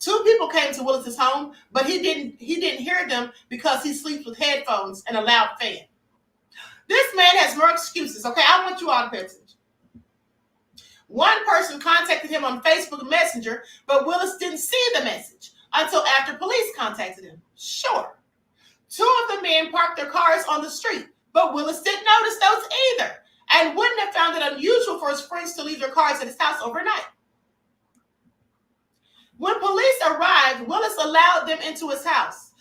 2 people came to Willis's home, but he didn't hear them because he sleeps with headphones and a loud fan. This man has more excuses, okay? I want you all to pay attention. One person contacted him on Facebook Messenger, but Willis didn't see the message until after police contacted him. Sure. 2 of the men parked their cars on the street, but Willis didn't notice those either and wouldn't have found it unusual for his friends to leave their cars at his house overnight. When police arrived, Willis allowed them into his house,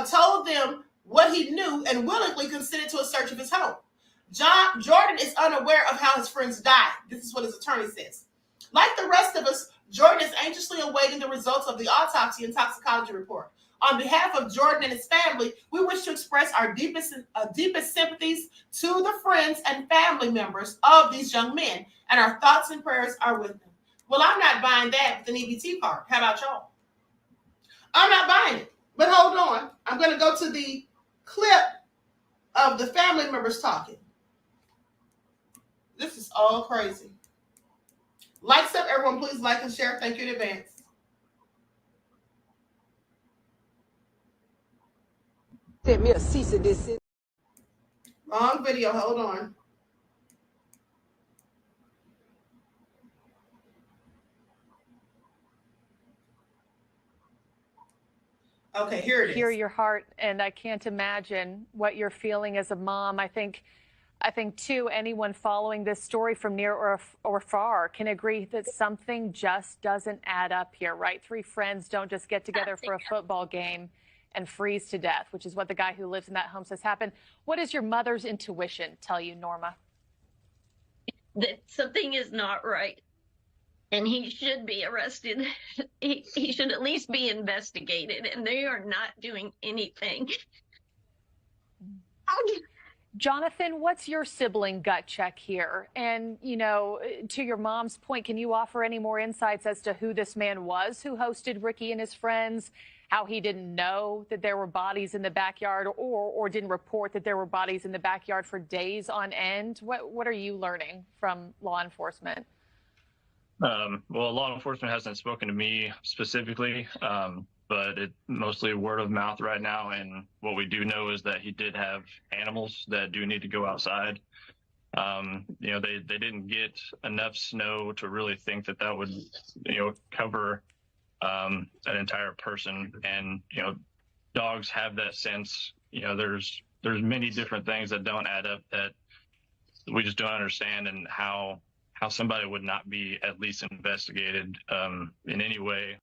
told them what he knew, and willingly consented to a search of his home. Jordan is unaware of how his friends died. This is what his attorney says. Like the rest of us, Jordan is anxiously awaiting the results of the autopsy and toxicology report. On behalf of Jordan and his family, we wish to express our deepest sympathies to the friends and family members of these young men, and our thoughts and prayers are with them. Well, I'm not buying that with an EBT card. How about y'all? I'm not buying it. But hold on. I'm going to go to the clip of the family members talking. This is all crazy. Likes up, everyone. Please like and share. Thank you in advance. Sent me a cease and desist. Wrong video. Hold on. Okay, here it is. Hear your heart, and I can't imagine what you're feeling as a mom. I think too, anyone following this story from near or far can agree that something just doesn't add up here, right? 3 friends don't just get together for a football game and freeze to death, which is what the guy who lives in that home says happened. What does your mother's intuition tell you, Norma? That something is not right, and he should be arrested. He should at least be investigated, and they are not doing anything. Jonathan, what's your sibling gut check here? And, you know, to your mom's point, can you offer any more insights as to who this man was who hosted Ricky and his friends, how he didn't know that there were bodies in the backyard or didn't report that there were bodies in the backyard for days on end? What are you learning from law enforcement? Well, law enforcement hasn't spoken to me specifically, but it's mostly word of mouth right now. And what we do know is that he did have animals that do need to go outside. You know, they didn't get enough snow to really think that that would, you know, cover an entire person. And, you know, dogs have that sense. You know, there's many different things that don't add up that we just don't understand, and how somebody would not be at least investigated in any way.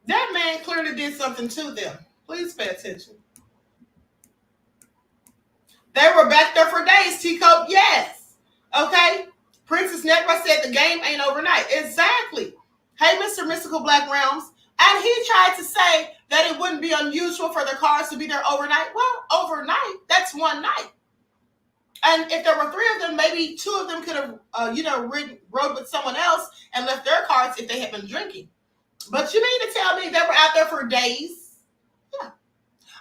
That man clearly did something to them. Please pay attention. They were back there for days, T-Cope. Yes. Okay. Princess Network said the game ain't overnight. Exactly. Hey, Mr. Mystical Black Realms. And he tried to say that it wouldn't be unusual for their cars to be there overnight. Well, overnight, that's one night. And if there were 3 of them, maybe 2 of them could have, rode with someone else and left their cars if they had been drinking. But you mean to tell me they were out there for days? Yeah,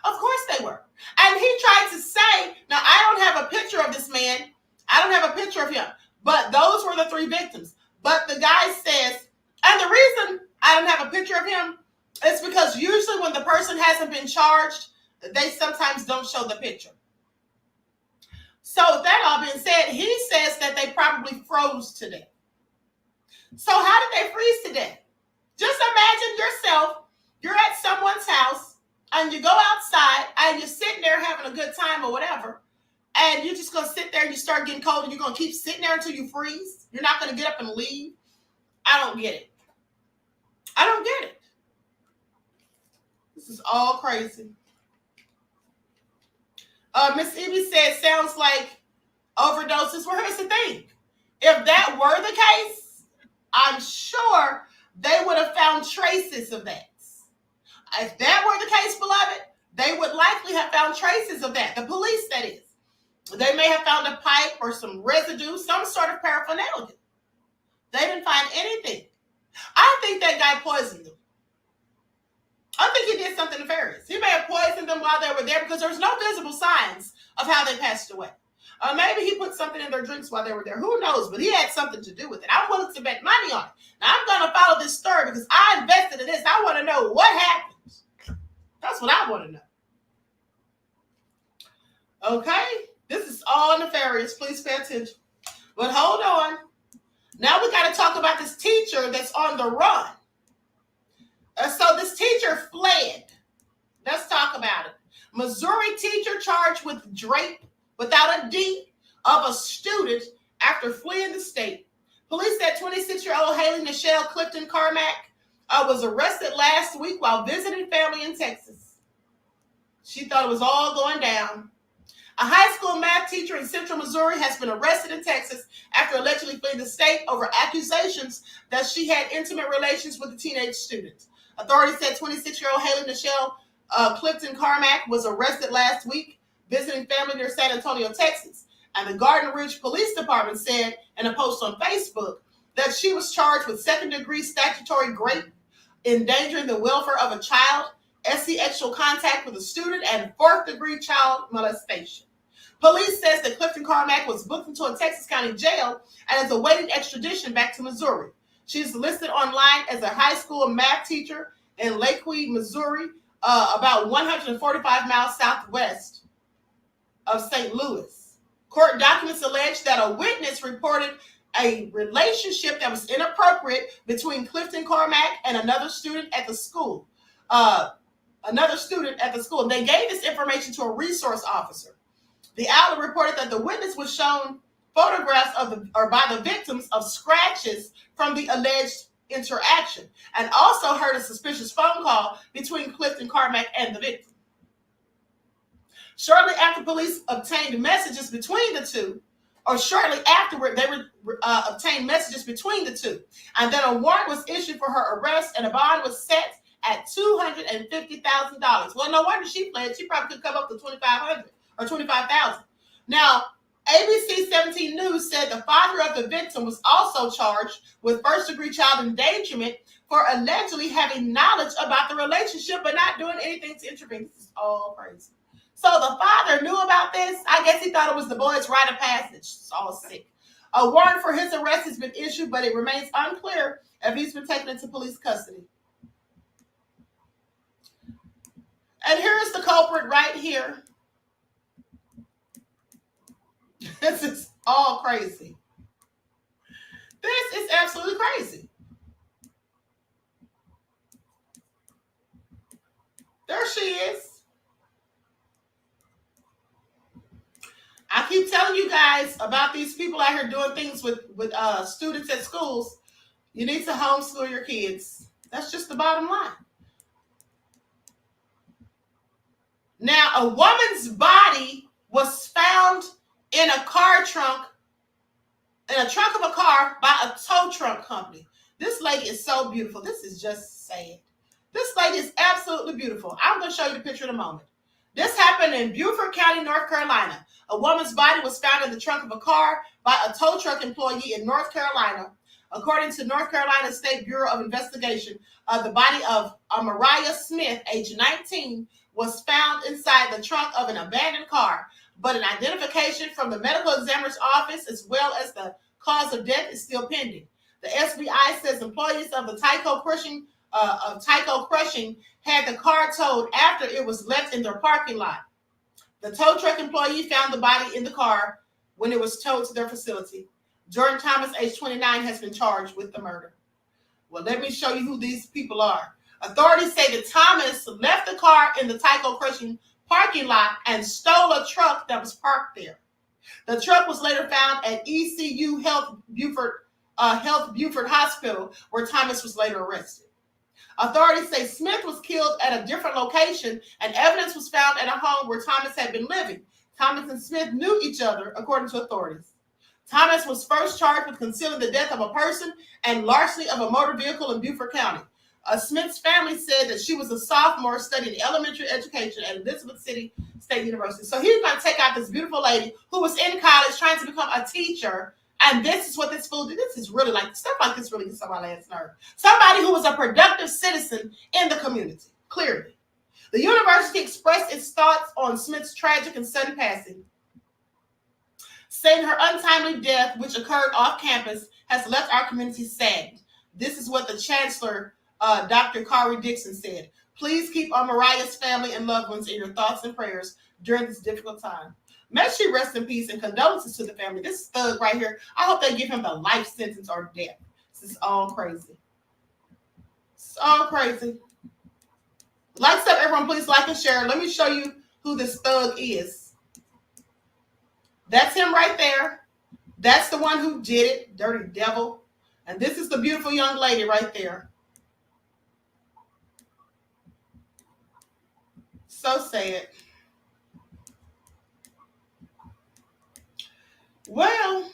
of course they were. And he tried to say, now I don't have a picture of this man. I don't have a picture of him. But those were the 3 victims. But the guy says, and the reason I don't have a picture of him is because usually when the person hasn't been charged, they sometimes don't show the picture. So with that all being said, he says that they probably froze to death. So how did they freeze to death? Just imagine yourself, you're at someone's house and you go outside and you're sitting there having a good time or whatever, and you're just going to sit there and you start getting cold and you're going to keep sitting there until you freeze. You're not going to get up and leave. I don't get it. I don't get it. This is all crazy. Miss Evie said, sounds like overdoses. Well, here's the thing. If that were the case, I'm sure they would have found traces of that. If that were the case, beloved, they would likely have found traces of that. The police, that is. They may have found a pipe or some residue, some sort of paraphernalia. They didn't find anything. I think that guy poisoned them. I think he did something nefarious. He may have poisoned them while they were there because there was no visible signs of how they passed away. Maybe he put something in their drinks while they were there. Who knows? But he had something to do with it. I'm willing to bet money on it. Now, I'm going to follow this story because I invested in this. I want to know what happened. That's what I want to know. Okay? This is all nefarious. Please pay attention. But hold on. Now we got to talk about this teacher that's on the run. So this teacher fled. Let's talk about it. Missouri teacher charged with drape without a D of a student after fleeing the state. Police said 26-year-old Haley Nichelle Clifton Carmack was arrested last week while visiting family in Texas. She thought it was all going down. A high school math teacher in central Missouri has been arrested in Texas after allegedly fleeing the state over accusations that she had intimate relations with a teenage student. Authorities said 26-year-old Haley Nichelle Clifton Carmack was arrested last week visiting family near San Antonio, Texas. And the Garden Ridge Police Department said in a post on Facebook that she was charged with second-degree statutory rape, endangering the welfare of a child, sexual contact with a student, and fourth-degree child molestation. Police says that Clifton Carmack was booked into a Texas County jail and is awaiting extradition back to Missouri. She's listed online as a high school math teacher in Lakewood, Missouri, about 145 miles southwest of St. Louis. Court documents allege that a witness reported a relationship that was inappropriate between Clifton Carmack and another student at the school. They gave this information to a resource officer. The outlet reported that the witness was shown photographs by the victims of scratches from the alleged interaction, and also heard a suspicious phone call between Clifton Carmack and the victim. Shortly after police obtained messages between the two, or shortly afterward, they obtained messages between the two, and then a warrant was issued for her arrest, and a bond was set at $250,000. Well, no wonder she fled. She probably could come up to $2,500 or $25,000. Now, ABC 17 News said the father of the victim was also charged with first-degree child endangerment for allegedly having knowledge about the relationship but not doing anything to intervene. This is all crazy. So the father knew about this. I guess he thought it was the boy's rite of passage. It's all sick. A warrant for his arrest has been issued, but it remains unclear if he's been taken into police custody. And here's the culprit right here. This is all crazy. This is absolutely crazy. There she is. I keep telling you guys about these people out here doing things with students at schools. You need to homeschool your kids. That's just the bottom line. Now, a woman's body was found in a car trunk, in a trunk of a car by a tow truck company. This lady is so beautiful. This is just sad. This lady is absolutely beautiful. I'm going to show you the picture in a moment. This happened in Beaufort County, North Carolina. A woman's body was found in the trunk of a car by a tow truck employee in North Carolina. According to North Carolina State Bureau of Investigation, the body of Ahmadiyyah Smith, age 19, was found inside the trunk of an abandoned car, but an identification from the medical examiner's office as well as the cause of death is still pending. The SBI says employees of the Tyco Crushing had the car towed after it was left in their parking lot. The tow truck employee found the body in the car when it was towed to their facility. Jordan Thomas, age 29, has been charged with the murder. Well, let me show you who these people are. Authorities say that Thomas left the car in the Tyco Crushing parking lot and stole a truck that was parked there. The truck was later found at ECU Health Beaufort Hospital, where Thomas was later arrested. Authorities say Smith was killed at a different location, and evidence was found at a home where Thomas had been living. Thomas and Smith knew each other, according to authorities. Thomas was first charged with concealing the death of a person and larceny of a motor vehicle in Beaufort County. Smith's family said that she was a sophomore studying elementary education at Elizabeth City State University. So he's going to take out this beautiful lady who was in college trying to become a teacher. And this is what this fool did. This is really like, stuff like this really gets on my last nerve. Somebody who was a productive citizen in the community, clearly. The university expressed its thoughts on Smith's tragic and sudden passing, saying her untimely death, which occurred off campus, has left our community saddened. This is what the chancellor, Dr. Kari Dixon, said. Please keep Mariah's family and loved ones in your thoughts and prayers during this difficult time. May she rest in peace, and condolences to the family. This thug right here, I hope they give him the life sentence or death. This is all crazy. It's all crazy. Like stuff, everyone, please like and share. Let me show you who this thug is. That's him right there. That's the one who did it, dirty devil. And this is the beautiful young lady right there. So sad. Well,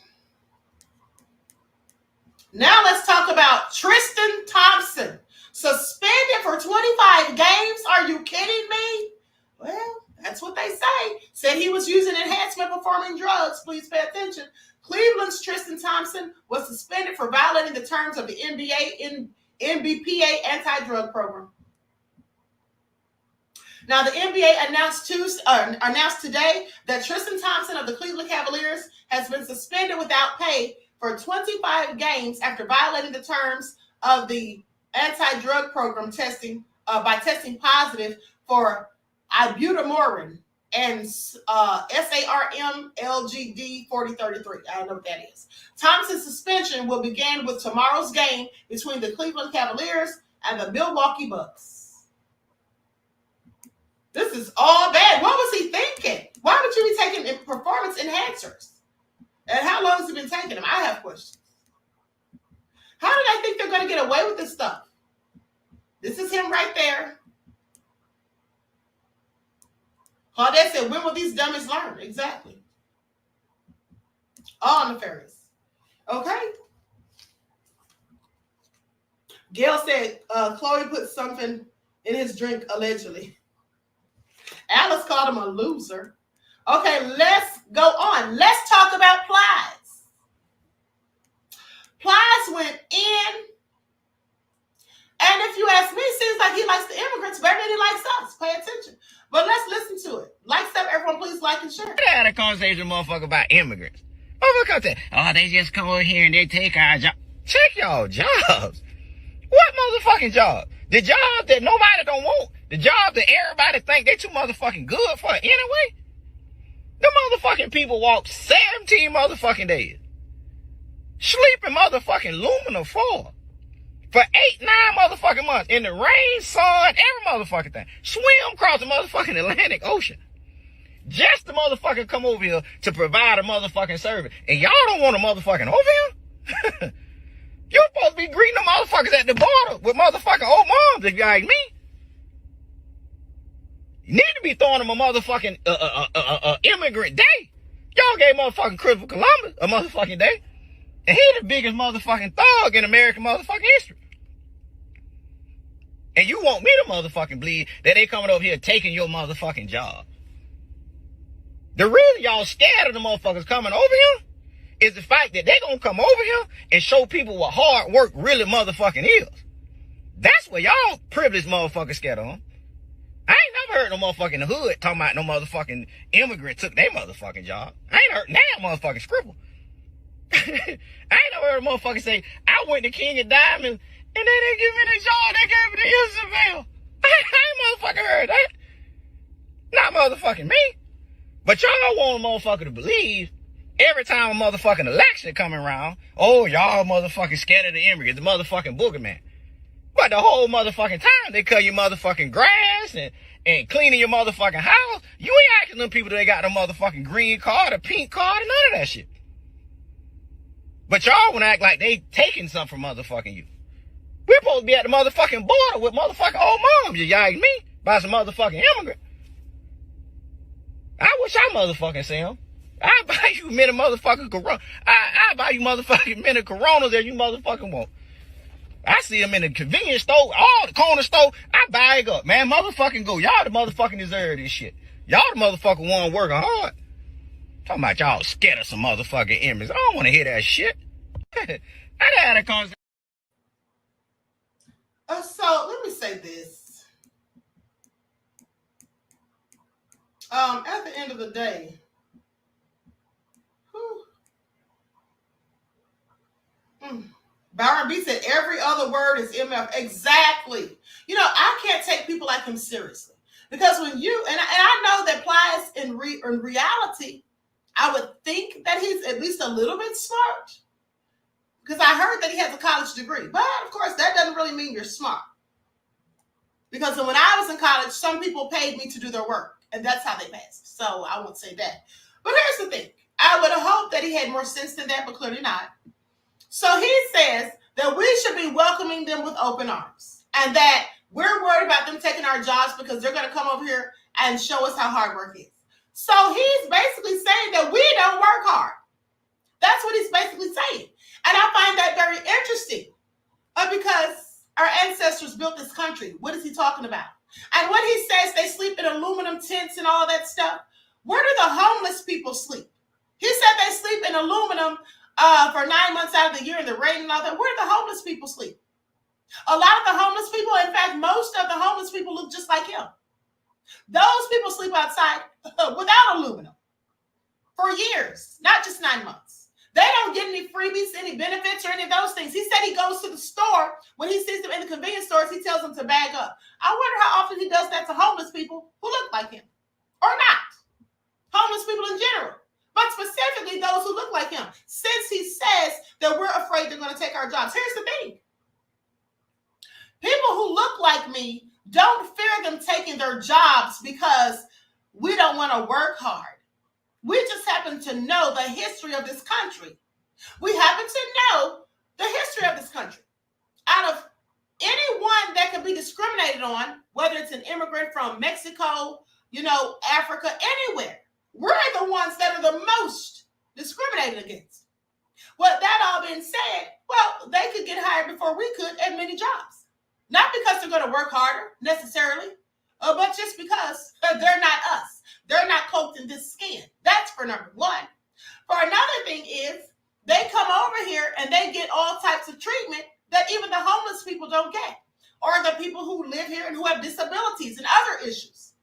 now let's talk about Tristan Thompson. Suspended for 25 games? Are you kidding me? Well, that's what they say. Said he was using enhancement performing drugs. Please pay attention. Cleveland's Tristan Thompson was suspended for violating the terms of the NBPA anti-drug program. Now, the NBA announced today that Tristan Thompson of the Cleveland Cavaliers has been suspended without pay for 25 games after violating the terms of the anti-drug program by testing positive for ibutamoren and SARM-LGD 4033. I don't know what that is. Thompson's suspension will begin with tomorrow's game between the Cleveland Cavaliers and the Milwaukee Bucks. This is all bad. What was he thinking? Why would you be taking performance enhancers? And how long has he been taking them? I have questions. How do they think they're going to get away with this stuff? This is him right there. Claudette said, when will these dummies learn? Exactly. All nefarious. Okay. Gail said, Chloe put something in his drink, allegedly. Alice called him a loser. Okay, let's go on. Let's talk about Plies. Plies went in, and if you ask me, it seems like he likes the immigrants better than he likes us. Pay attention. But let's listen to it. Like stuff, everyone, please like and share. I had a conversation with a motherfucker about immigrants. Motherfucker said, oh, they just come over here and they take our job. Check y'all jobs. What motherfucking job? The job that nobody don't want. The job that everybody think they too motherfucking good for anyway. The motherfucking people walk 17 motherfucking days. Sleep in motherfucking aluminum foil. For 8-9 motherfucking months. In the rain, sun, every motherfucking thing. Swim across the motherfucking Atlantic Ocean. Just the motherfucker come over here to provide a motherfucking service. And y'all don't want a motherfucking over here? You're supposed to be greeting the motherfuckers at the border with motherfucking old moms, if you ask me. You need to be throwing them a motherfucking immigrant day. Y'all gave motherfucking Christopher Columbus a motherfucking day. And he the biggest motherfucking thug in American motherfucking history. And you want me to motherfucking believe that they coming over here taking your motherfucking job. The reason y'all scared of the motherfuckers coming over here is the fact that they gonna come over here and show people what hard work really motherfucking is. That's what y'all privileged motherfuckers scared on. I ain't never heard no motherfucking in the hood talking about no motherfucking immigrant took their motherfucking job. I ain't heard now motherfucking scribble. I ain't never heard a motherfucker say, I went to King of Diamonds and they didn't give me the job, they gave me the Isabel. I ain't motherfucking heard that. Not motherfucking me. But y'all want a motherfucker to believe every time a motherfucking election coming around, oh, y'all motherfucking scared of the immigrants, the motherfucking boogeyman. But the whole motherfucking time they cut your motherfucking grass and cleaning your motherfucking house, you ain't asking them people that they got the motherfucking green card, a pink card, and none of that shit. But y'all wanna act like they taking something from motherfucking you. We're supposed to be at the motherfucking border with motherfucking old moms, you ask me, by some motherfucking immigrant. I wish I motherfucking see them. I buy you many motherfucking Corona. I buy you motherfucking many Coronas that you motherfucking want. I see them in the convenience store, all the corner store. I bag up, man. Motherfucking go. Y'all the motherfucking deserve this shit. Y'all the motherfucking one working hard. Talking about y'all scared of some motherfucking image. I don't want to hear that shit. I had a conversation. So let me say this. At the end of the day, Byron B said every other word is MF. Exactly. You know, I can't take people like him seriously. Because when you, and I know that Plies in reality, I would think that he's at least a little bit smart. Because I heard that he has a college degree. But of course, that doesn't really mean you're smart. Because when I was in college, some people paid me to do their work. And that's how they passed. So I won't say that. But here's the thing. I would have hoped that he had more sense than that, but clearly not. So he says that we should be welcoming them with open arms. And that we're worried about them taking our jobs because they're going to come over here and show us how hard work is. So he's basically saying that we don't work hard. That's what he's basically saying. And I find that very interesting because our ancestors built this country. What is he talking about? And when he says they sleep in aluminum tents and all that stuff, where do the homeless people sleep? He said they sleep in aluminum for 9 months out of the year in the rain and all that. Where do the homeless people sleep? A lot of the homeless people, in fact, most of the homeless people look just like him. Those people sleep outside without aluminum for years, not just 9 months. They don't get any freebies, any benefits, or any of those things. He said he goes to the store. When he sees them in the convenience stores, he tells them to bag up. I wonder how often he does that to homeless people who look like him or not. Homeless people in general, but specifically those who look like him, since he says that we're afraid they're going to take our jobs. Here's the thing. People who look like me don't fear them taking their jobs because we don't want to work hard. We just happen to know the history of this country. We happen to know the history of this country. Out of anyone that can be discriminated on, whether it's an immigrant from Mexico, Africa, anywhere, we're the ones that are the most discriminated against. Well, that all being said, well, they could get hired before we could at many jobs. Not because they're going to work harder necessarily, but just because they're not us. They're not coated in this skin. That's for number one. For another thing is they come over here and they get all types of treatment that even the homeless people don't get, or the people who live here and who have disabilities and other issues.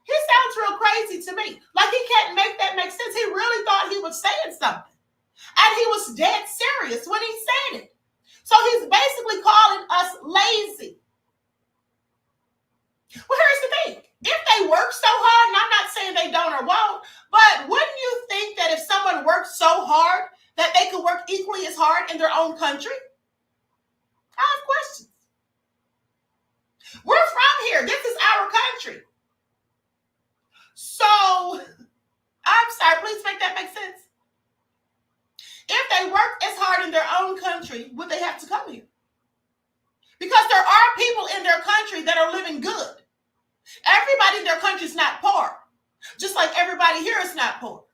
He sounds real crazy to me. Like he can't make that make sense. He really thought he was saying something. And he was dead serious when he said it. So he's basically calling us lazy. Well, here's the thing. If they work so hard, and I'm not saying they don't or won't, but wouldn't you think that if someone worked so hard that they could work equally as hard in their own country? I have questions. We're from here. This is our country. So, I'm sorry, please make that make sense. If they work as hard in their own country, would they have to come here? Because there are people in their country that are living good. Everybody in their country is not poor. Just like everybody here is not poor.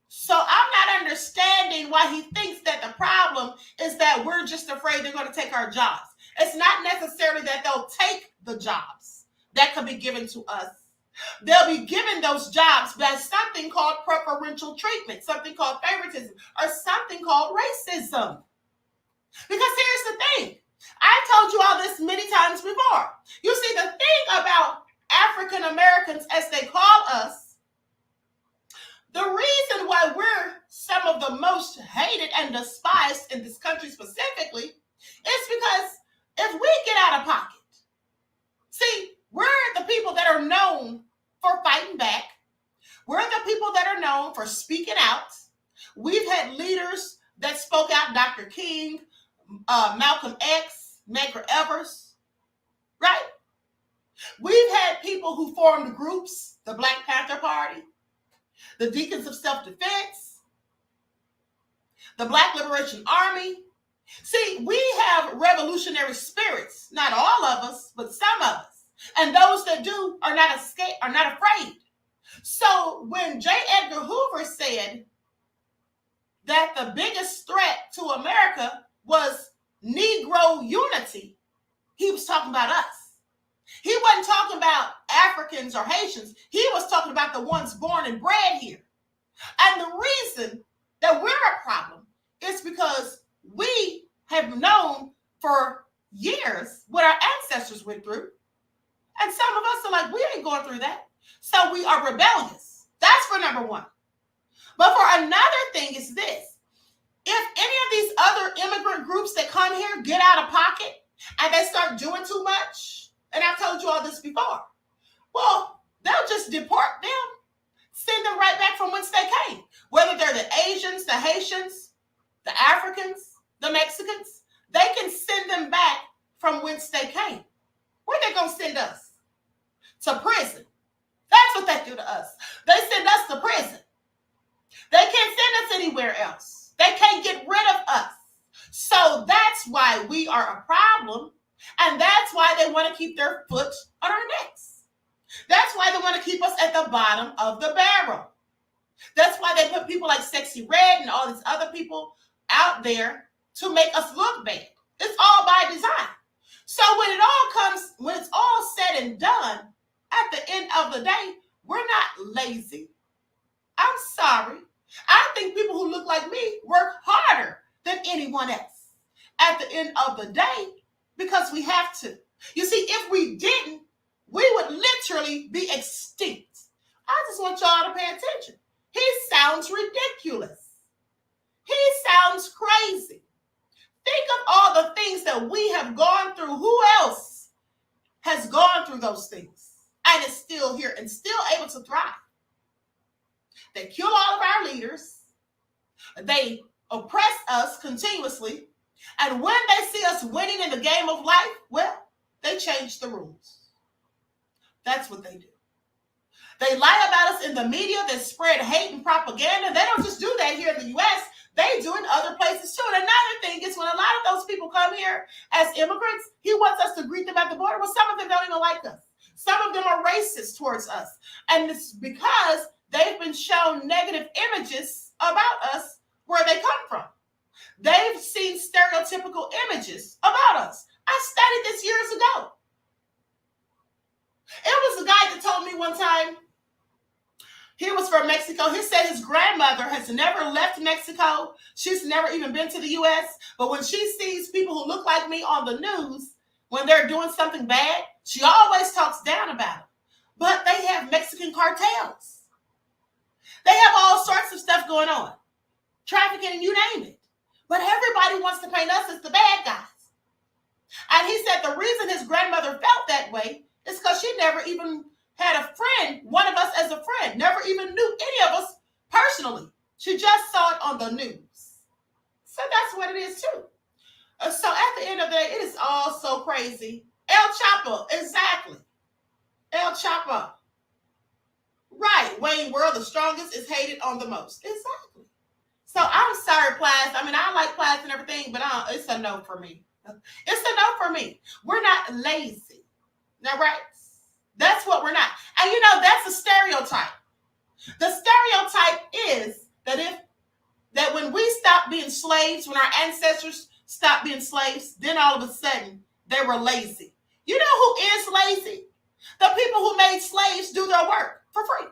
So I'm not understanding why he thinks that the problem is that we're just afraid they're going to take our jobs. It's not necessarily that they'll take the jobs that could be given to us. They'll be given those jobs by something called preferential treatment, something called favoritism, or something called racism. Because here's the thing. I told you all this many times before. You see, the thing about African Americans, as they call us, the reason why we're some of the most hated and despised in this country specifically is because if we get out of pocket, see, we're the people that are known for fighting back. We're the people that are known for speaking out. We've had leaders that spoke out, Dr. King, Malcolm X, Medgar Evers, right? We've had people who formed groups, the Black Panther Party, the Deacons of Self-Defense, the Black Liberation Army. See, we have revolutionary spirits, not all of us, but some of us. And those that do are not afraid. So when J. Edgar Hoover said that the biggest threat to America was Negro unity, he was talking about us. He wasn't talking about Africans or Haitians. He was talking about the ones born and bred here. And the reason that we're a problem is because we have known for years what our ancestors went through. And some of us are like, we ain't going through that. So we are rebellious. That's for number one. But for another thing is this. If any of these other immigrant groups that come here get out of pocket and they start doing too much, and I've told you all this before, well, they'll just deport them, send them right back from whence they came. Whether they're the Asians, the Haitians, the Africans, the Mexicans, they can send them back from whence they came. Where they going to send us? To prison. That's what they do to us. They send us to prison. They can't send us anywhere else. They can't get rid of us. So that's why we are a problem. And that's why they want to keep their foot on our necks. That's why they want to keep us at the bottom of the barrel. That's why they put people like Sexy Red and all these other people out there to make us look bad. It's all by design. So when it's all said and done, at the end of the day, we're not lazy. I'm sorry. I think people who look like me work harder than anyone else at the end of the day because we have to. You see, if we didn't, we would literally be extinct. I just want y'all to pay attention. He sounds ridiculous. He sounds crazy. Think of all the things that we have gone through. Who else has gone through those things and is still here and still able to thrive? They kill all of our leaders. They oppress us continuously. And when they see us winning in the game of life, well, they change the rules. That's what they do. They lie about us in the media. They spread hate and propaganda. They don't just do that here in the U.S. They do in other places too. And another thing is when a lot of those people come here as immigrants, he wants us to greet them at the border. Well, some of them don't even like us. Some of them are racist towards us. And it's because they've been shown negative images about us where they come from. They've seen stereotypical images about us. I studied this years ago. It was a guy that told me one time, he was from Mexico. He said his grandmother has never left Mexico. She's never even been to the U.S. But when she sees people who look like me on the news, when they're doing something bad, she always talks down about it. But they have Mexican cartels. They have all sorts of stuff going on. Trafficking and you name it. But everybody wants to paint us as the bad guys. And he said the reason his grandmother felt that way is because she never even had a friend, one of us as a friend, never even knew any of us personally. She just saw it on the news. So that's what it is too. So at the end of the day, it is all so crazy. El Chapo, exactly. El Chapo. Right, Wayne World, the strongest, is hated on the most. Exactly. So I'm sorry, Plies. I mean, I like Plies and everything, but it's a no for me. It's a no for me. We're not lazy. Now, right? That's what we're not. And you know, that's a stereotype. The stereotype is that when we stop being slaves, when our ancestors stopped being slaves, then all of a sudden they were lazy. You know who is lazy? The people who made slaves do their work for free.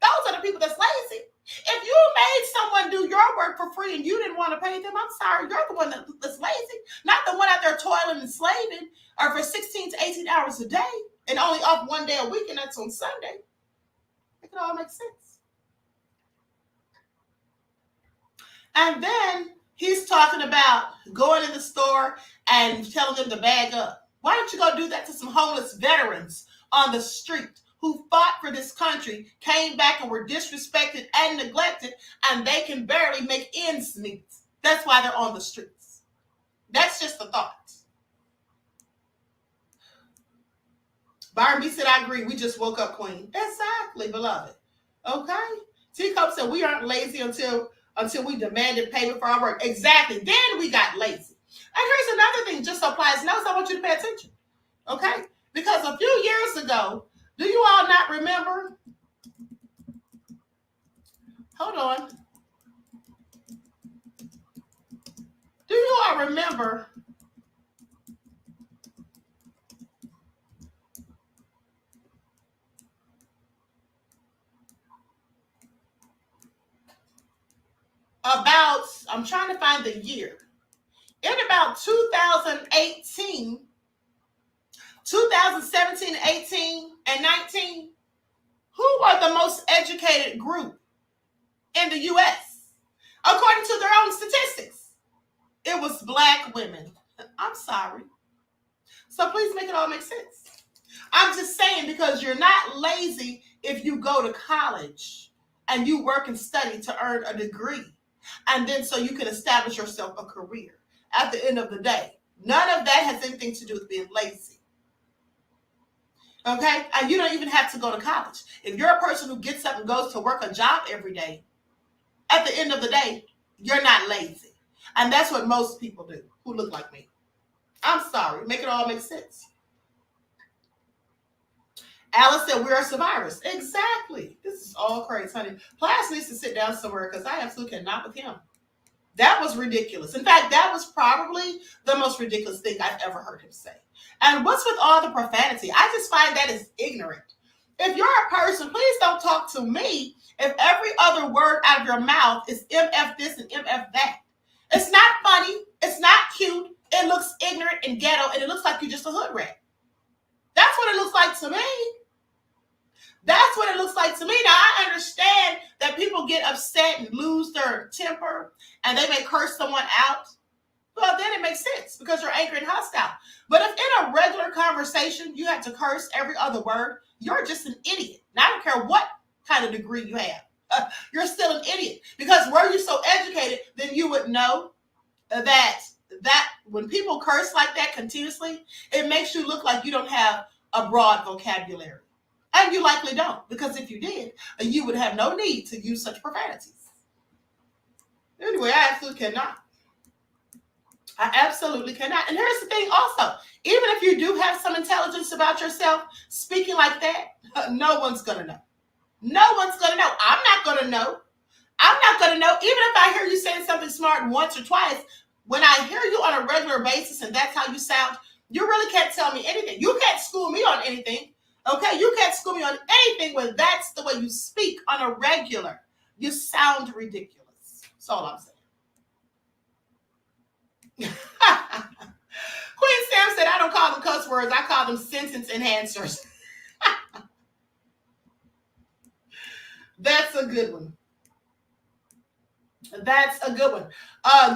Those are the people that's lazy. If you made someone do your work for free and you didn't want to pay them, I'm sorry, you're the one that's lazy, not the one out there toiling and slaving or for 16 to 18 hours a day and only off one day a week, and that's on Sunday. It can all make sense. And then he's talking about going in the store and telling them to bag up. Why don't you go do that to some homeless veterans on the street who fought for this country, came back and were disrespected and neglected, and they can barely make ends meet. That's why they're on the streets. That's just a thought. Byron B said, I agree. We just woke up, Queen. Exactly, beloved. Okay? Teacup said, we aren't lazy until we demanded payment for our work. Exactly. Then we got lazy. And here's another thing, just so Plies knows, I want you to pay attention. Okay? Because a few years ago, do you all not remember? Hold on. Do you all remember about, I'm trying to find the year. In about 2018, 2017, 18, and 19, who were the most educated group in the U.S.? According to their own statistics, it was Black women. I'm sorry. So please make it all make sense. I'm just saying, because you're not lazy if you go to college and you work and study to earn a degree, and then so you can establish yourself a career. At the end of the day, none of that has anything to do with being lazy. Okay? And you don't even have to go to college. If you're a person who gets up and goes to work a job every day, at the end of the day, you're not lazy. And that's what most people do who look like me. I'm sorry. Make it all make sense. Alice said, we're survivors. Exactly. This is all crazy, honey. Plies needs to sit down somewhere because I absolutely cannot with him. That was ridiculous. In fact, that was probably the most ridiculous thing I've ever heard him say. And what's with all the profanity? I just find that is ignorant. If you're a person, please don't talk to me if every other word out of your mouth is MF this and MF that. It's not funny. It's not cute. It looks ignorant and ghetto, and it looks like you're just a hood rat. That's what it looks like to me. That's what it looks like to me. Now, I understand that people get upset and lose their temper, and they may curse someone out. Well, then it makes sense because you're angry and hostile. But if in a regular conversation you have to curse every other word, you're just an idiot. Now, I don't care what kind of degree you have. You're still an idiot. Because were you so educated, then you would know that when people curse like that continuously, it makes you look like you don't have a broad vocabulary. And you likely don't, because if you did, you would have no need to use such profanities. Anyway, I absolutely cannot. I absolutely cannot. And here's the thing also, even if you do have some intelligence about yourself, speaking like that, no one's going to know. No one's going to know. I'm not going to know. I'm not going to know. Even if I hear you saying something smart once or twice, when I hear you on a regular basis and that's how you sound, you really can't tell me anything. You can't school me on anything. Okay, you can't school me on anything when that's the way you speak on a regular. You sound ridiculous. That's all I'm saying. Queen Sam said, I don't call them cuss words. I call them sentence enhancers. That's a good one. That's a good one.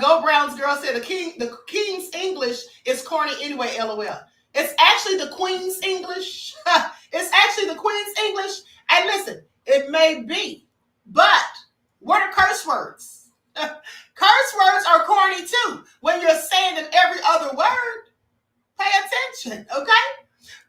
Go Browns girl said the King's English is corny anyway, LOL. It's actually the Queen's English. It's actually the Queen's English. And listen, it may be, but what are curse words? Curse words are corny too. When you're saying them every other word, pay attention, okay?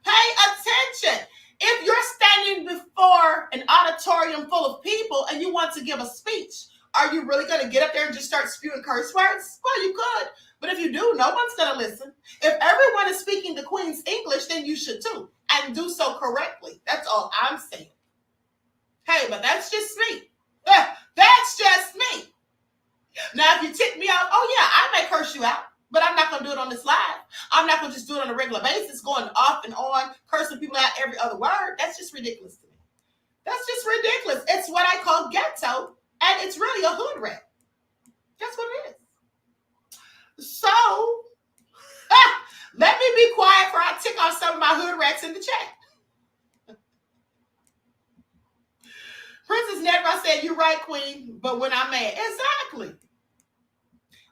Pay attention. If you're standing before an auditorium full of people and you want to give a speech, are you really going to get up there and just start spewing curse words? Well, you could. But if you do, no one's going to listen. If everyone is speaking the Queen's English, then you should too. And do so correctly. That's all I'm saying. Hey, but that's just me. That's just me. Now, if you tick me off, oh yeah, I may curse you out. But I'm not going to do it on this live. I'm not going to just do it on a regular basis, going off and on, cursing people out every other word. That's just ridiculous to me. That's just ridiculous. It's what I call ghetto, and it's really a hood rat. That's what it is. So, let me be quiet before I tick off some of my hood rats in the chat. Princess Nedra said, you're right, Queen, but when I'm mad. Exactly.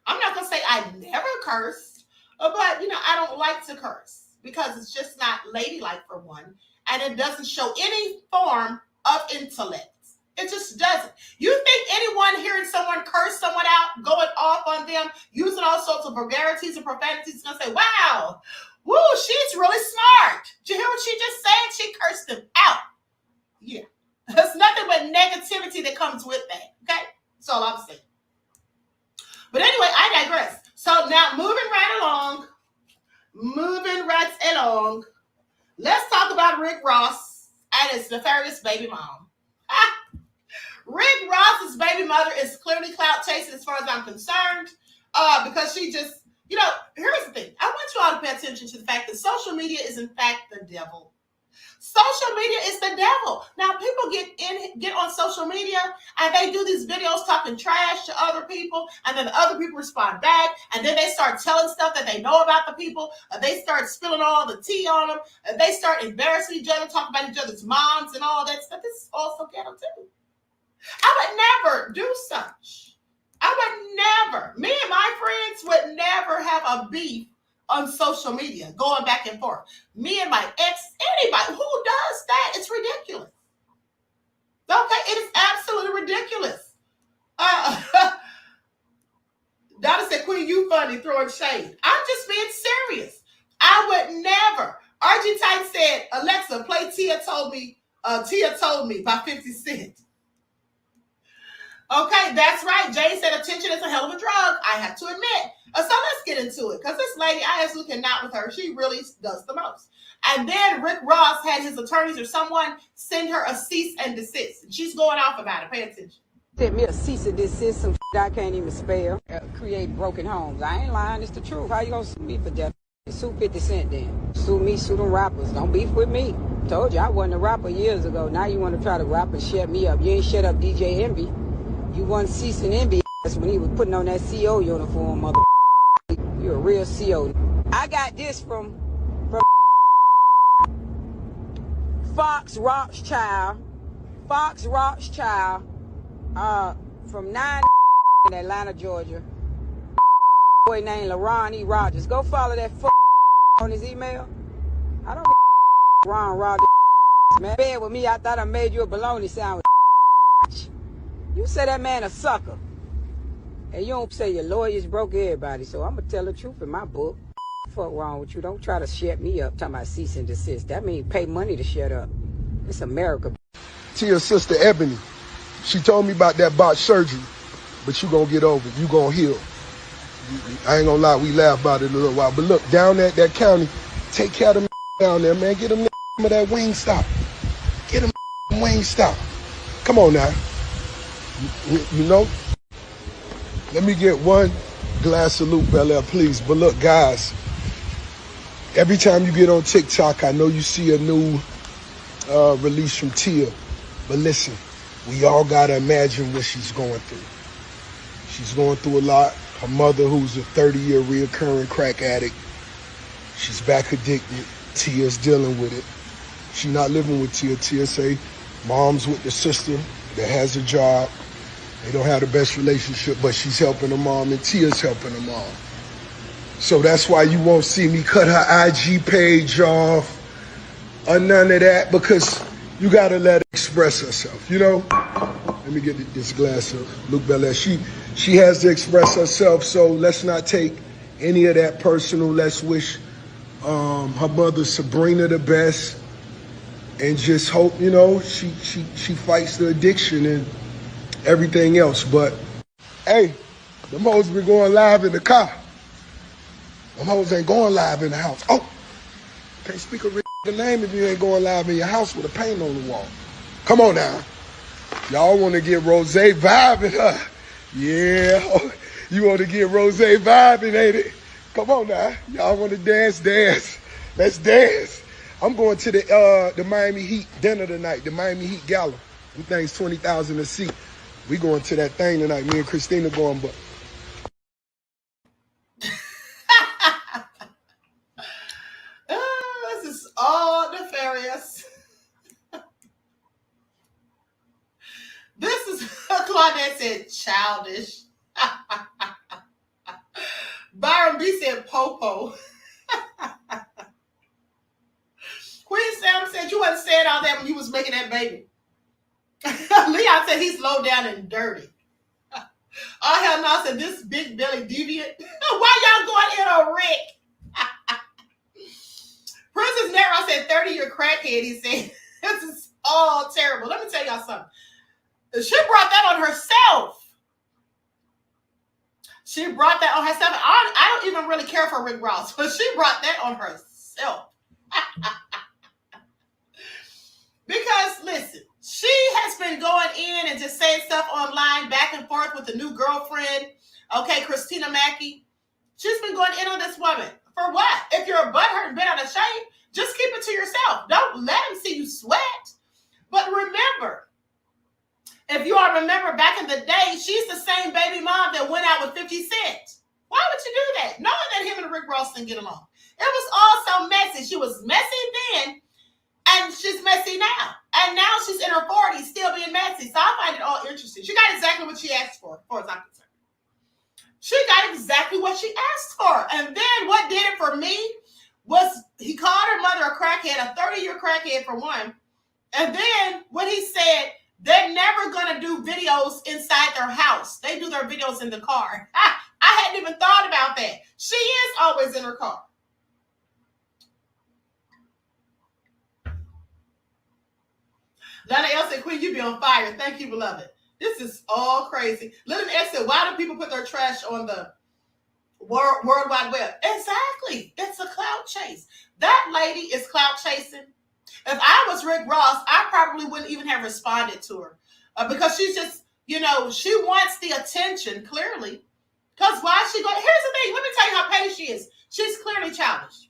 I'm not going to say I never cursed, but, I don't like to curse because it's just not ladylike for one, and it doesn't show any form of intellect. It just doesn't. You think anyone hearing someone curse someone out, going off on them, using all sorts of vulgarities and profanities is going to say, wow, woo, she's really smart. Did you hear what she just said? She cursed them out. Yeah. There's nothing but negativity that comes with that. Okay? That's all I'm saying. But anyway, I digress. So now moving right along, let's talk about Rick Ross and his nefarious baby mom. Rick Ross's baby mother is clearly clout chasing as far as I'm concerned, because she just, here's the thing. I want you all to pay attention to the fact that social media is in fact the devil. Social media is the devil. Now people get on social media and they do these videos talking trash to other people, and then the other people respond back, and then they start telling stuff that they know about the people. They start spilling all the tea on them, and they start embarrassing each other, talking about each other's moms and all that stuff. This is also ghetto too. I would never do such. Me and my friends would never have a beef on social media, going back and forth. Me and my ex, anybody who does that, it's ridiculous. Okay, it is absolutely ridiculous. Donna said, Queen, you funny, throwing shade. I'm just being serious. I would never. RG Tight said, Alexa, play Tia Told Me by 50 Cent. Okay, that's right. Jay said attention is a hell of a drug, I have to admit. So let's get into it, because this lady, I absolutely cannot with her. She really does the most. And then Rick Ross had his attorneys or someone send her a cease and desist. And she's going off about it. Pay attention. Sent me a cease and desist, some I can't even spell. Create broken homes. I ain't lying, it's the truth. How you gonna sue me for that? Sue 50 Cent then. Sue me, sue them rappers. Don't beef with me. Told you I wasn't a rapper years ago. Now you want to try to rap and shut me up. You ain't shut up DJ Envy. You wasn't ceasing Envy when he was putting on that CO uniform, mother. You're a real CO. I got this from Fox Rothschild. From 9 in Atlanta, Georgia. Boy named LaRon E. Rogers. Go follow that on his email. I don't Ron Rogers, man. Bed with me, I thought I made you a bologna sandwich. You say that man a sucker. And you don't say your lawyers broke everybody, so I'm going to tell the truth in my book. Fuck wrong with you. Don't try to shut me up talking about cease and desist. That means pay money to shut up. It's America. Tia's sister Ebony, she told me about that botched surgery, but you gonna get over it. You gonna heal. I ain't gonna lie, we laugh about it a little while. But look, down at that county, take care of them down there, man. Get them that Wingstop. Get them Wingstop. Come on now. You know? Let me get one glass of Luke Belaire, please. But look, guys, every time you get on TikTok, I know you see a new release from Tia. But listen, we all gotta imagine what she's going through. She's going through a lot. Her mother, who's a 30-year reoccurring crack addict, she's back addicted. Tia's dealing with it. She's not living with Tia. Tia say mom's with the sister that has a job. They don't have the best relationship, but she's helping her mom and Tia's helping her mom. So that's why you won't see me cut her IG page off or none of that, because you gotta let her express herself, you know? Let me get this glass of Luke Belaire. She has to express herself, so let's not take any of that personal. Let's wish her mother Sabrina the best, and just hope, you know, she fights the addiction and everything else. But hey, them hoes been going live in the car. Them hoes ain't going live in the house. Oh, can't speak a the name if you ain't going live in your house with a paint on the wall. Come on now. Y'all want to get Rose vibing, huh? Yeah. You want to get Rose vibing, ain't it? Come on now. Y'all want to dance? Let's dance. I'm going to the Miami Heat dinner tonight, the Miami Heat Gala. Them things $20,000 a seat. We going to that thing tonight. Me and Christina going, but this is all nefarious. This is Claudette said childish. Byron B said popo. Queen Sam said you wasn't saying all that when you was making that baby. Leon said he's low down and dirty. Oh hell no, said this big belly deviant. Why y'all going in on Rick? Princess Nero said 30-year crackhead. He said this is all terrible. Let me tell y'all something. She brought that on herself. She brought that on herself. I don't even really care for Rick Ross, but she brought that on herself. Because listen, she has been going in and just saying stuff online back and forth with the new girlfriend. Okay, Christina Mackey. She's been going in on this woman. For what? If you're a butthurt and bent out of shape, just keep it to yourself. Don't let him the day, she's the same baby mom that went out with 50 Cent. Why would you do that? Knowing that him and Rick Ross didn't get along. It was all so messy. She was messy then, and she's messy now. And now she's in her 40s, still being messy. So I find it all interesting. She got exactly what she asked for, as far as I'm concerned. She got exactly what she asked for. And then what did it for me was he called her mother a crackhead, a 30-year crackhead for one. And then when he said, they're never going to do videos inside their house. They do their videos in the car. I hadn't even thought about that. She is always in her car. Lana L said, Queen, you be on fire. Thank you, beloved. This is all crazy. Lynn X said, why do people put their trash on the World Wide Web? Exactly. It's a clout chase. That lady is clout chasing. If I was Rick Ross, I probably wouldn't even have responded to her because she's just, you know, she wants the attention, clearly. Because why is she going? Here's the thing. Let me tell you how petty she is. She's clearly childish.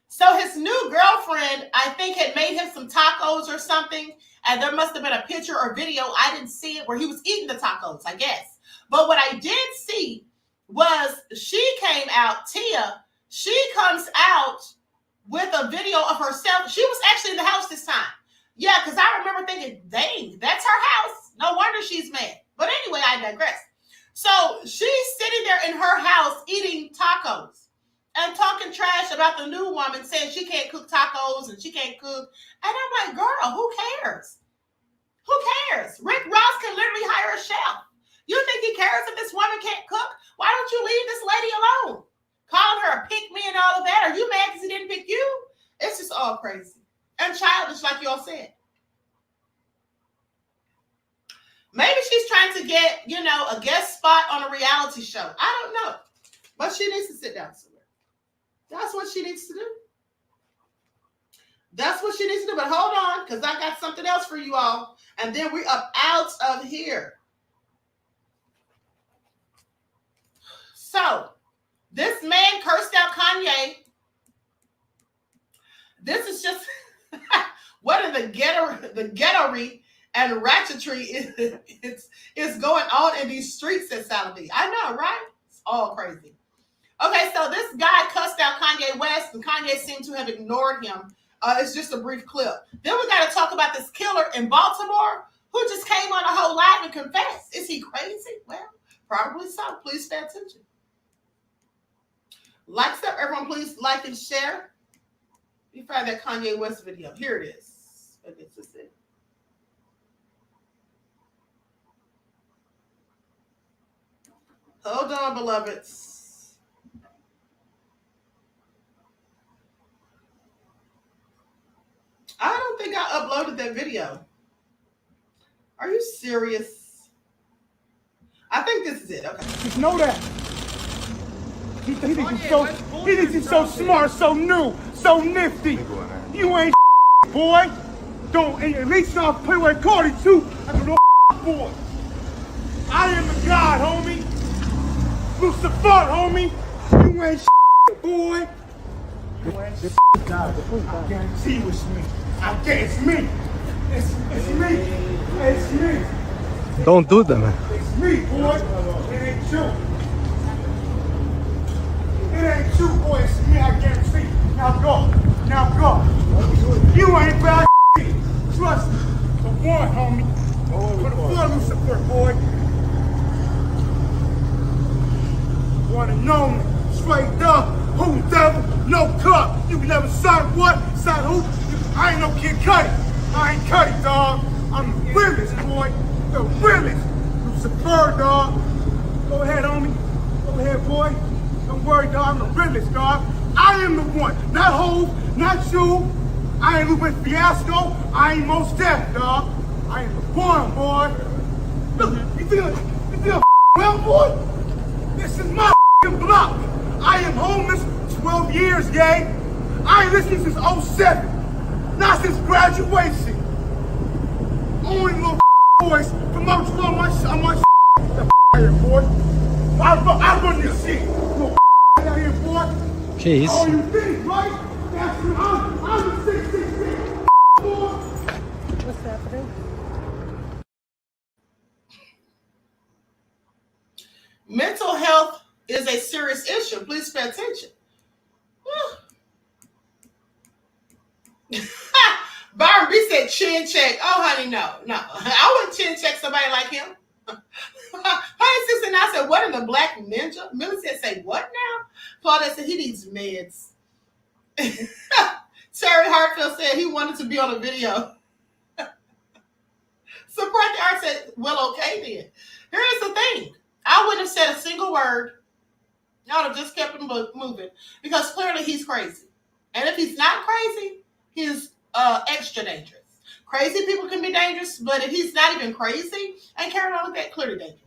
So his new girlfriend, I think, had made him some tacos or something. And there must have been a picture or video. I didn't see it where he was eating the tacos, I guess. But what I did see was she came out, Tia, she comes out with a video of herself. She was actually in the house this time. Yeah, because I remember thinking, dang, that's her house. No wonder she's mad. But anyway, I digress. So she's sitting there in her house eating tacos and talking trash about the new woman, saying she can't cook tacos and she can't cook. And I'm like, girl, who cares? Who cares? Rick Ross can literally hire a chef. You think he cares if this woman can't cook? Why don't you leave this lady alone? Calling her a pick me and all of that. Are you mad because he didn't pick you? It's just all crazy and childish, like y'all said. Maybe she's trying to get, you know, a guest spot on a reality show. I don't know. But she needs to sit down somewhere. That's what she needs to do. That's what she needs to do. But hold on, because I got something else for you all. And then we're up out of here. So, this man cursed out Kanye. This is just what in the ghettoery and ratchetry is going on in these streets at Saladee. I know, right? It's all crazy. Okay, so this guy cussed out Kanye West, and Kanye seemed to have ignored him. It's just a brief clip. Then we got to talk about this killer in Baltimore who just came on a whole live and confessed. Is he crazy? Well, probably so. Please pay attention. Like stuff, everyone, please like and share. You find that Kanye West video. Here it is. This is it. Hold on, beloveds. I don't think I uploaded that video. Are you serious? I think this is it. Okay. Just know that. He thinks he's so smart, so new, so nifty. You ain't boy. Don't, at least not play with Cardi too. I'm a boy. I am the God, homie. Lucifer, homie. You ain't boy. You ain't God. I guarantee it's me. It's me. It's me. It's me. Don't do that, man. It's me, boy. It ain't you. It ain't you, boy. It's me. I guarantee. Now go. Now go. You ain't bad. Trust me. The one, homie. For the blood, Lucifer, boy. One and only. Straight up. Who devil? No cup. You can never sign what? Sign who? I ain't no Kid Cudi. I ain't Cudi, dog. I'm the realest, boy. The realest. Lucifer, dog. Go ahead, homie. Go ahead, boy. Don't worry, dog. I'm the realest, dog. I am the one. Not Hov, not you. I ain't Lupe Fiasco. I ain't Mos Def, dog. I am the one, boy. Look, you feel well, boy? This is my block. I am homeless 12 years, gay. I ain't listening since 07. Not since graduation. Only little boys promote you on my the here, boy. I run this shit. Little out here, boy. Jeez. All you think, right? That's what I'm the 666 boy. What's happening? attention. Please pay attention. Byron B said chin check. Oh, honey, no. I wouldn't chin check somebody like him. Honey 69 said, what in the black ninja? Millie said, say what now? Claudette said, he needs meds. Terry Hartfield said he wanted to be on a video. Support the Art said, well, okay then. Here's the thing. I wouldn't have said a single word. I would have just kept him moving because clearly he's crazy. And if he's not crazy, he's extra dangerous. Crazy people can be dangerous, but if he's not even crazy and carrying on with that, clearly dangerous.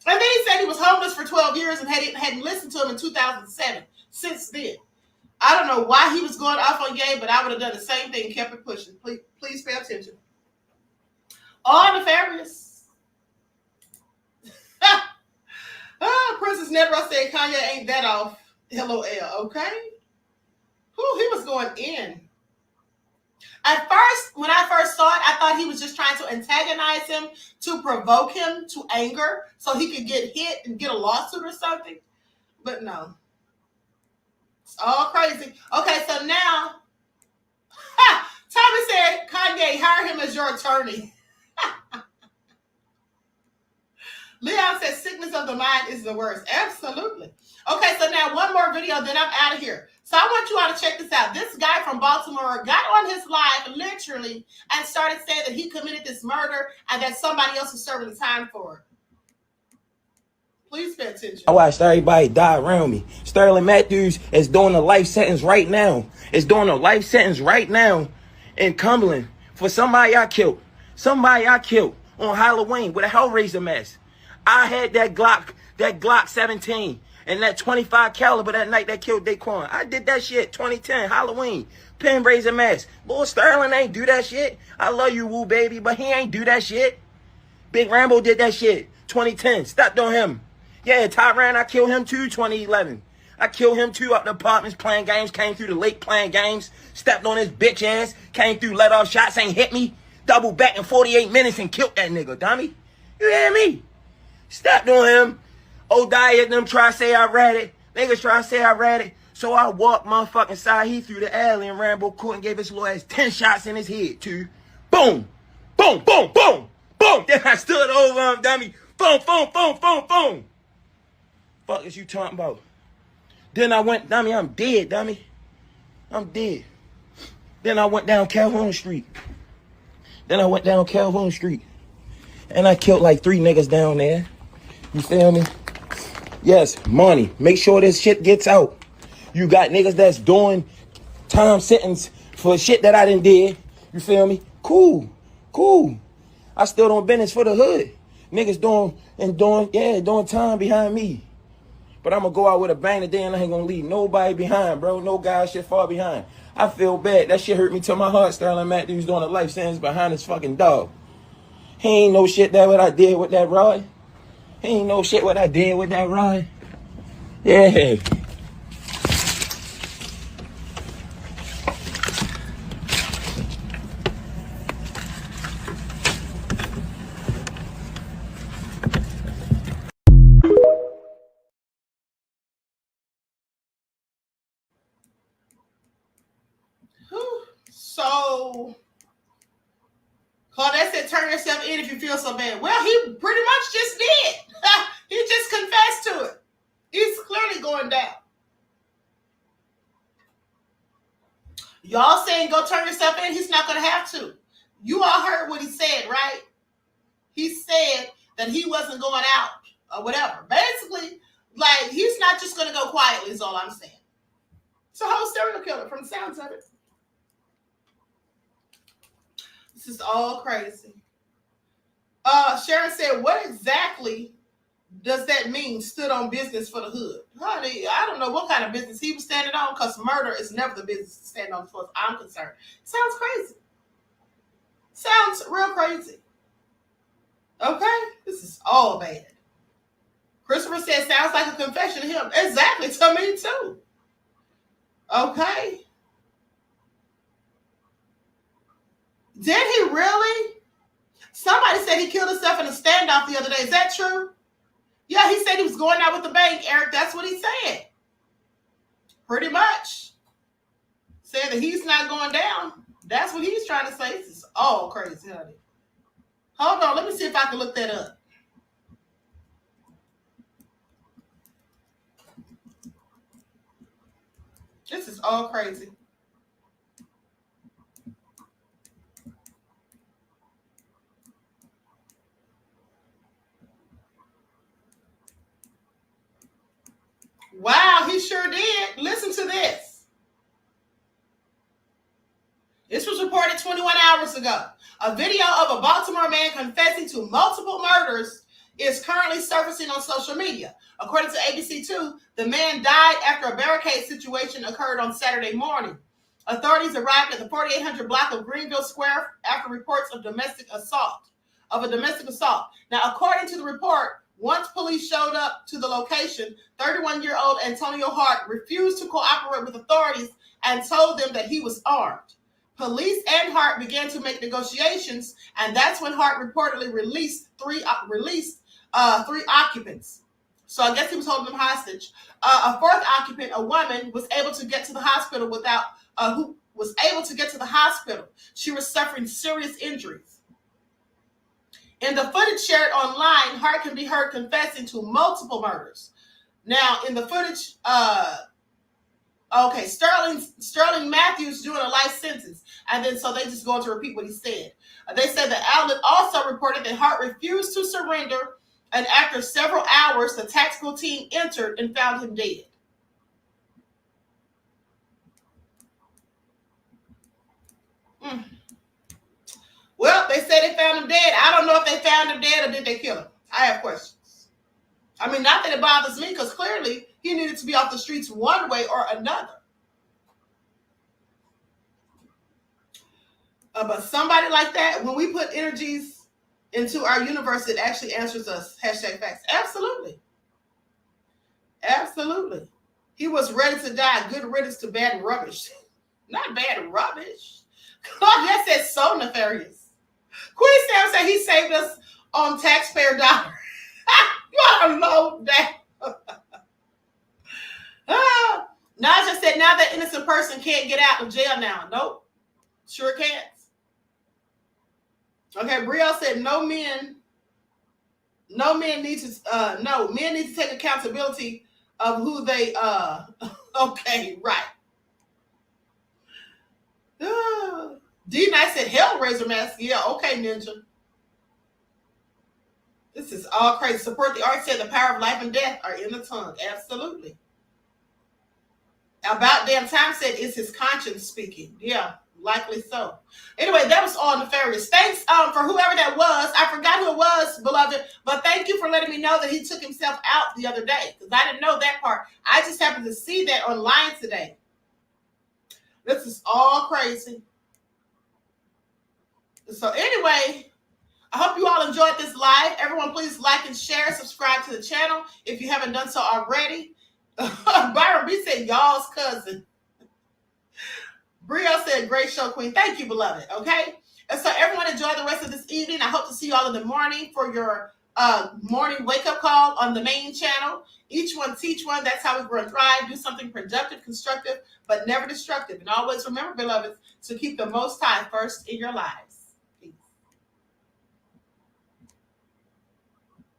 And then he said he was homeless for 12 years and hadn't listened to him in 2007. Since then, I don't know why he was going off on Ye, but I would have done the same thing and kept it pushing. Please pay attention. All nefarious. Princess Nebra said Kanye ain't that off. LOL. Okay. Whew, he was going in. At first, when I first saw it, I thought he was just trying to antagonize him, to provoke him to anger so he could get hit and get a lawsuit or something. But no. It's all crazy. Okay, so now, Tommy said, Kanye, hire him as your attorney. Leon said, sickness of the mind is the worst. Absolutely. Okay, so now one more video, then I'm out of here. So I want you all to check this out. This guy from Baltimore got on his live literally and started saying that he committed this murder and that somebody else is serving the time for it. Please pay attention. I watched everybody die around me. Sterling Matthews is doing a life sentence right now. Is doing a life sentence right now in Cumberland for somebody I killed. Somebody I killed on Halloween with a Hellraiser mask. I had that Glock 17 and that 25 caliber that night that killed Daquan. I did that shit 2010 Halloween. Pen razor mask. Boy, Sterling ain't do that shit. I love you, woo baby, but he ain't do that shit. Big Rambo did that shit 2010. Stepped on him. Yeah, Tyran, I killed him too 2011. I killed him too up the apartments playing games. Came through the lake playing games. Stepped on his bitch ass. Came through, let off shots, ain't hit me. Double back in 48 minutes and killed that nigga, dummy. You hear me? Stepped on him. O'Daya them try to say I read it. Niggas try to say I read it. So I walked motherfucking side. He threw the alley and Rambo court and gave his little ass 10 shots in his head too. Boom. Boom, boom, boom, boom. Then I stood over him, dummy. Boom, boom, boom, boom, boom. Fuck is you talking about? Then I went, dummy, I'm dead, dummy. I'm dead. Then I went down Calhoun Street. And I killed like 3 niggas down there. You feel me? Yes, money. Make sure this shit gets out. You got niggas that's doing time sentence for shit that I done did. You feel me? Cool. I still doing business for the hood. Niggas doing time behind me. But I'm gonna go out with a bang today and I ain't gonna leave nobody behind, bro. No guy shit far behind. I feel bad. That shit hurt me to my heart. Sterling Matthews doing a life sentence behind his fucking dog. He ain't no shit that what I did with that rod. Yeah. So, Claudette said, turn yourself in if you feel so bad. Well, he pretty much just did. He just confessed to it. He's clearly going down. Y'all saying go turn yourself in, he's not going to have to. You all heard what he said, right? He said that he wasn't going out or whatever. Basically, like, he's not just going to go quietly is all I'm saying. It's a whole serial killer from the sounds of it. This is all crazy. Sharon said, what exactly does that mean, stood on business for the hood? Honey, I don't know what kind of business he was standing on, because murder is never the business to stand on as far as I'm concerned. Sounds crazy. Sounds real crazy. Okay? This is all bad. Christopher said, sounds like a confession to him. Exactly, to me too. Okay? Did he really? Somebody said he killed himself in a standoff the other day. Is that true? Yeah, he said he was going out with the bank, Eric. That's what he said. Pretty much. Saying that he's not going down. That's what he's trying to say. This is all crazy, honey. Hold on. Let me see if I can look that up. This is all crazy. Wow, he sure did. Listen to this. This was reported 21 hours ago. A video of a Baltimore man confessing to multiple murders is currently surfacing on social media. According to ABC2, the man died after a barricade situation occurred on Saturday morning. Authorities arrived at the 4800 block of Greenville Square after reports of a domestic assault. Now, according to the report, once police showed up to the location, 31-year-old Antonio Hart refused to cooperate with authorities and told them that he was armed. Police and Hart began to make negotiations, and that's when Hart reportedly released three occupants. So I guess he was holding them hostage. A fourth occupant, a woman, was able to get to the hospital She was suffering serious injuries. In the footage shared online, Hart can be heard confessing to multiple murders. Now, in the footage, Sterling Matthews doing a life sentence. And then so they just go on to repeat what he said. They said the outlet also reported that Hart refused to surrender, and after several hours, the tactical team entered and found him dead. Well, they said they found him dead. I don't know if they found him dead or did they kill him. I have questions. I mean, not that it bothers me, because clearly he needed to be off the streets one way or another. But somebody like that, when we put energies into our universe, it actually answers us. #facts. Absolutely. Absolutely. He was ready to die. Good riddance to bad rubbish. Not bad rubbish. God, that's so nefarious. Queen Sam said he saved us on taxpayer dollar. You ought to know that. Naja said now that innocent person can't get out of jail now. Nope. Sure can't. Okay, Brielle said men need to take accountability of who they okay, right. D-Night said Hellraiser mask. Yeah, okay, Ninja. This is all crazy. Support the arts said the power of life and death are in the tongue. Absolutely. About damn time said it's his conscience speaking. Yeah, likely so. Anyway, that was all nefarious. Thanks for whoever that was. I forgot who it was, beloved, but thank you for letting me know that he took himself out the other day, because I didn't know that part. I just happened to see that online today. This is all crazy. So anyway, I hope you all enjoyed this live. Everyone, please like and share, subscribe to the channel if you haven't done so already. Byron B said, y'all's cousin. Brielle said, great show, Queen. Thank you, beloved. Okay? And so everyone enjoy the rest of this evening. I hope to see you all in the morning for your morning wake-up call on the main channel. Each one teach one. That's how we grow and thrive. Do something productive, constructive, but never destructive. And always remember, beloveds, to keep the Most High first in your lives.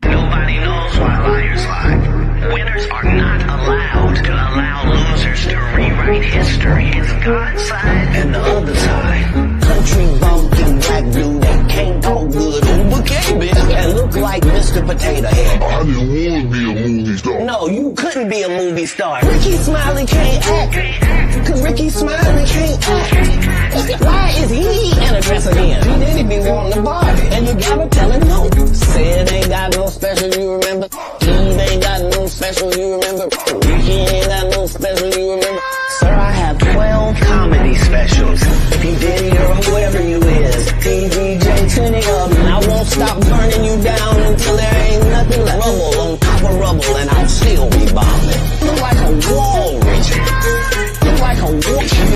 Nobody knows why liars lie. Winners are not allowed to allow losers to rewrite history. It's God's side and the other side. Country bumpkin black dude that can't talk good Uber K-Bitch and look like Mr. Potato Head. I didn't want to be a movie star. No, you couldn't be a movie star. Ricky Smiley can't act, cause Ricky Smiley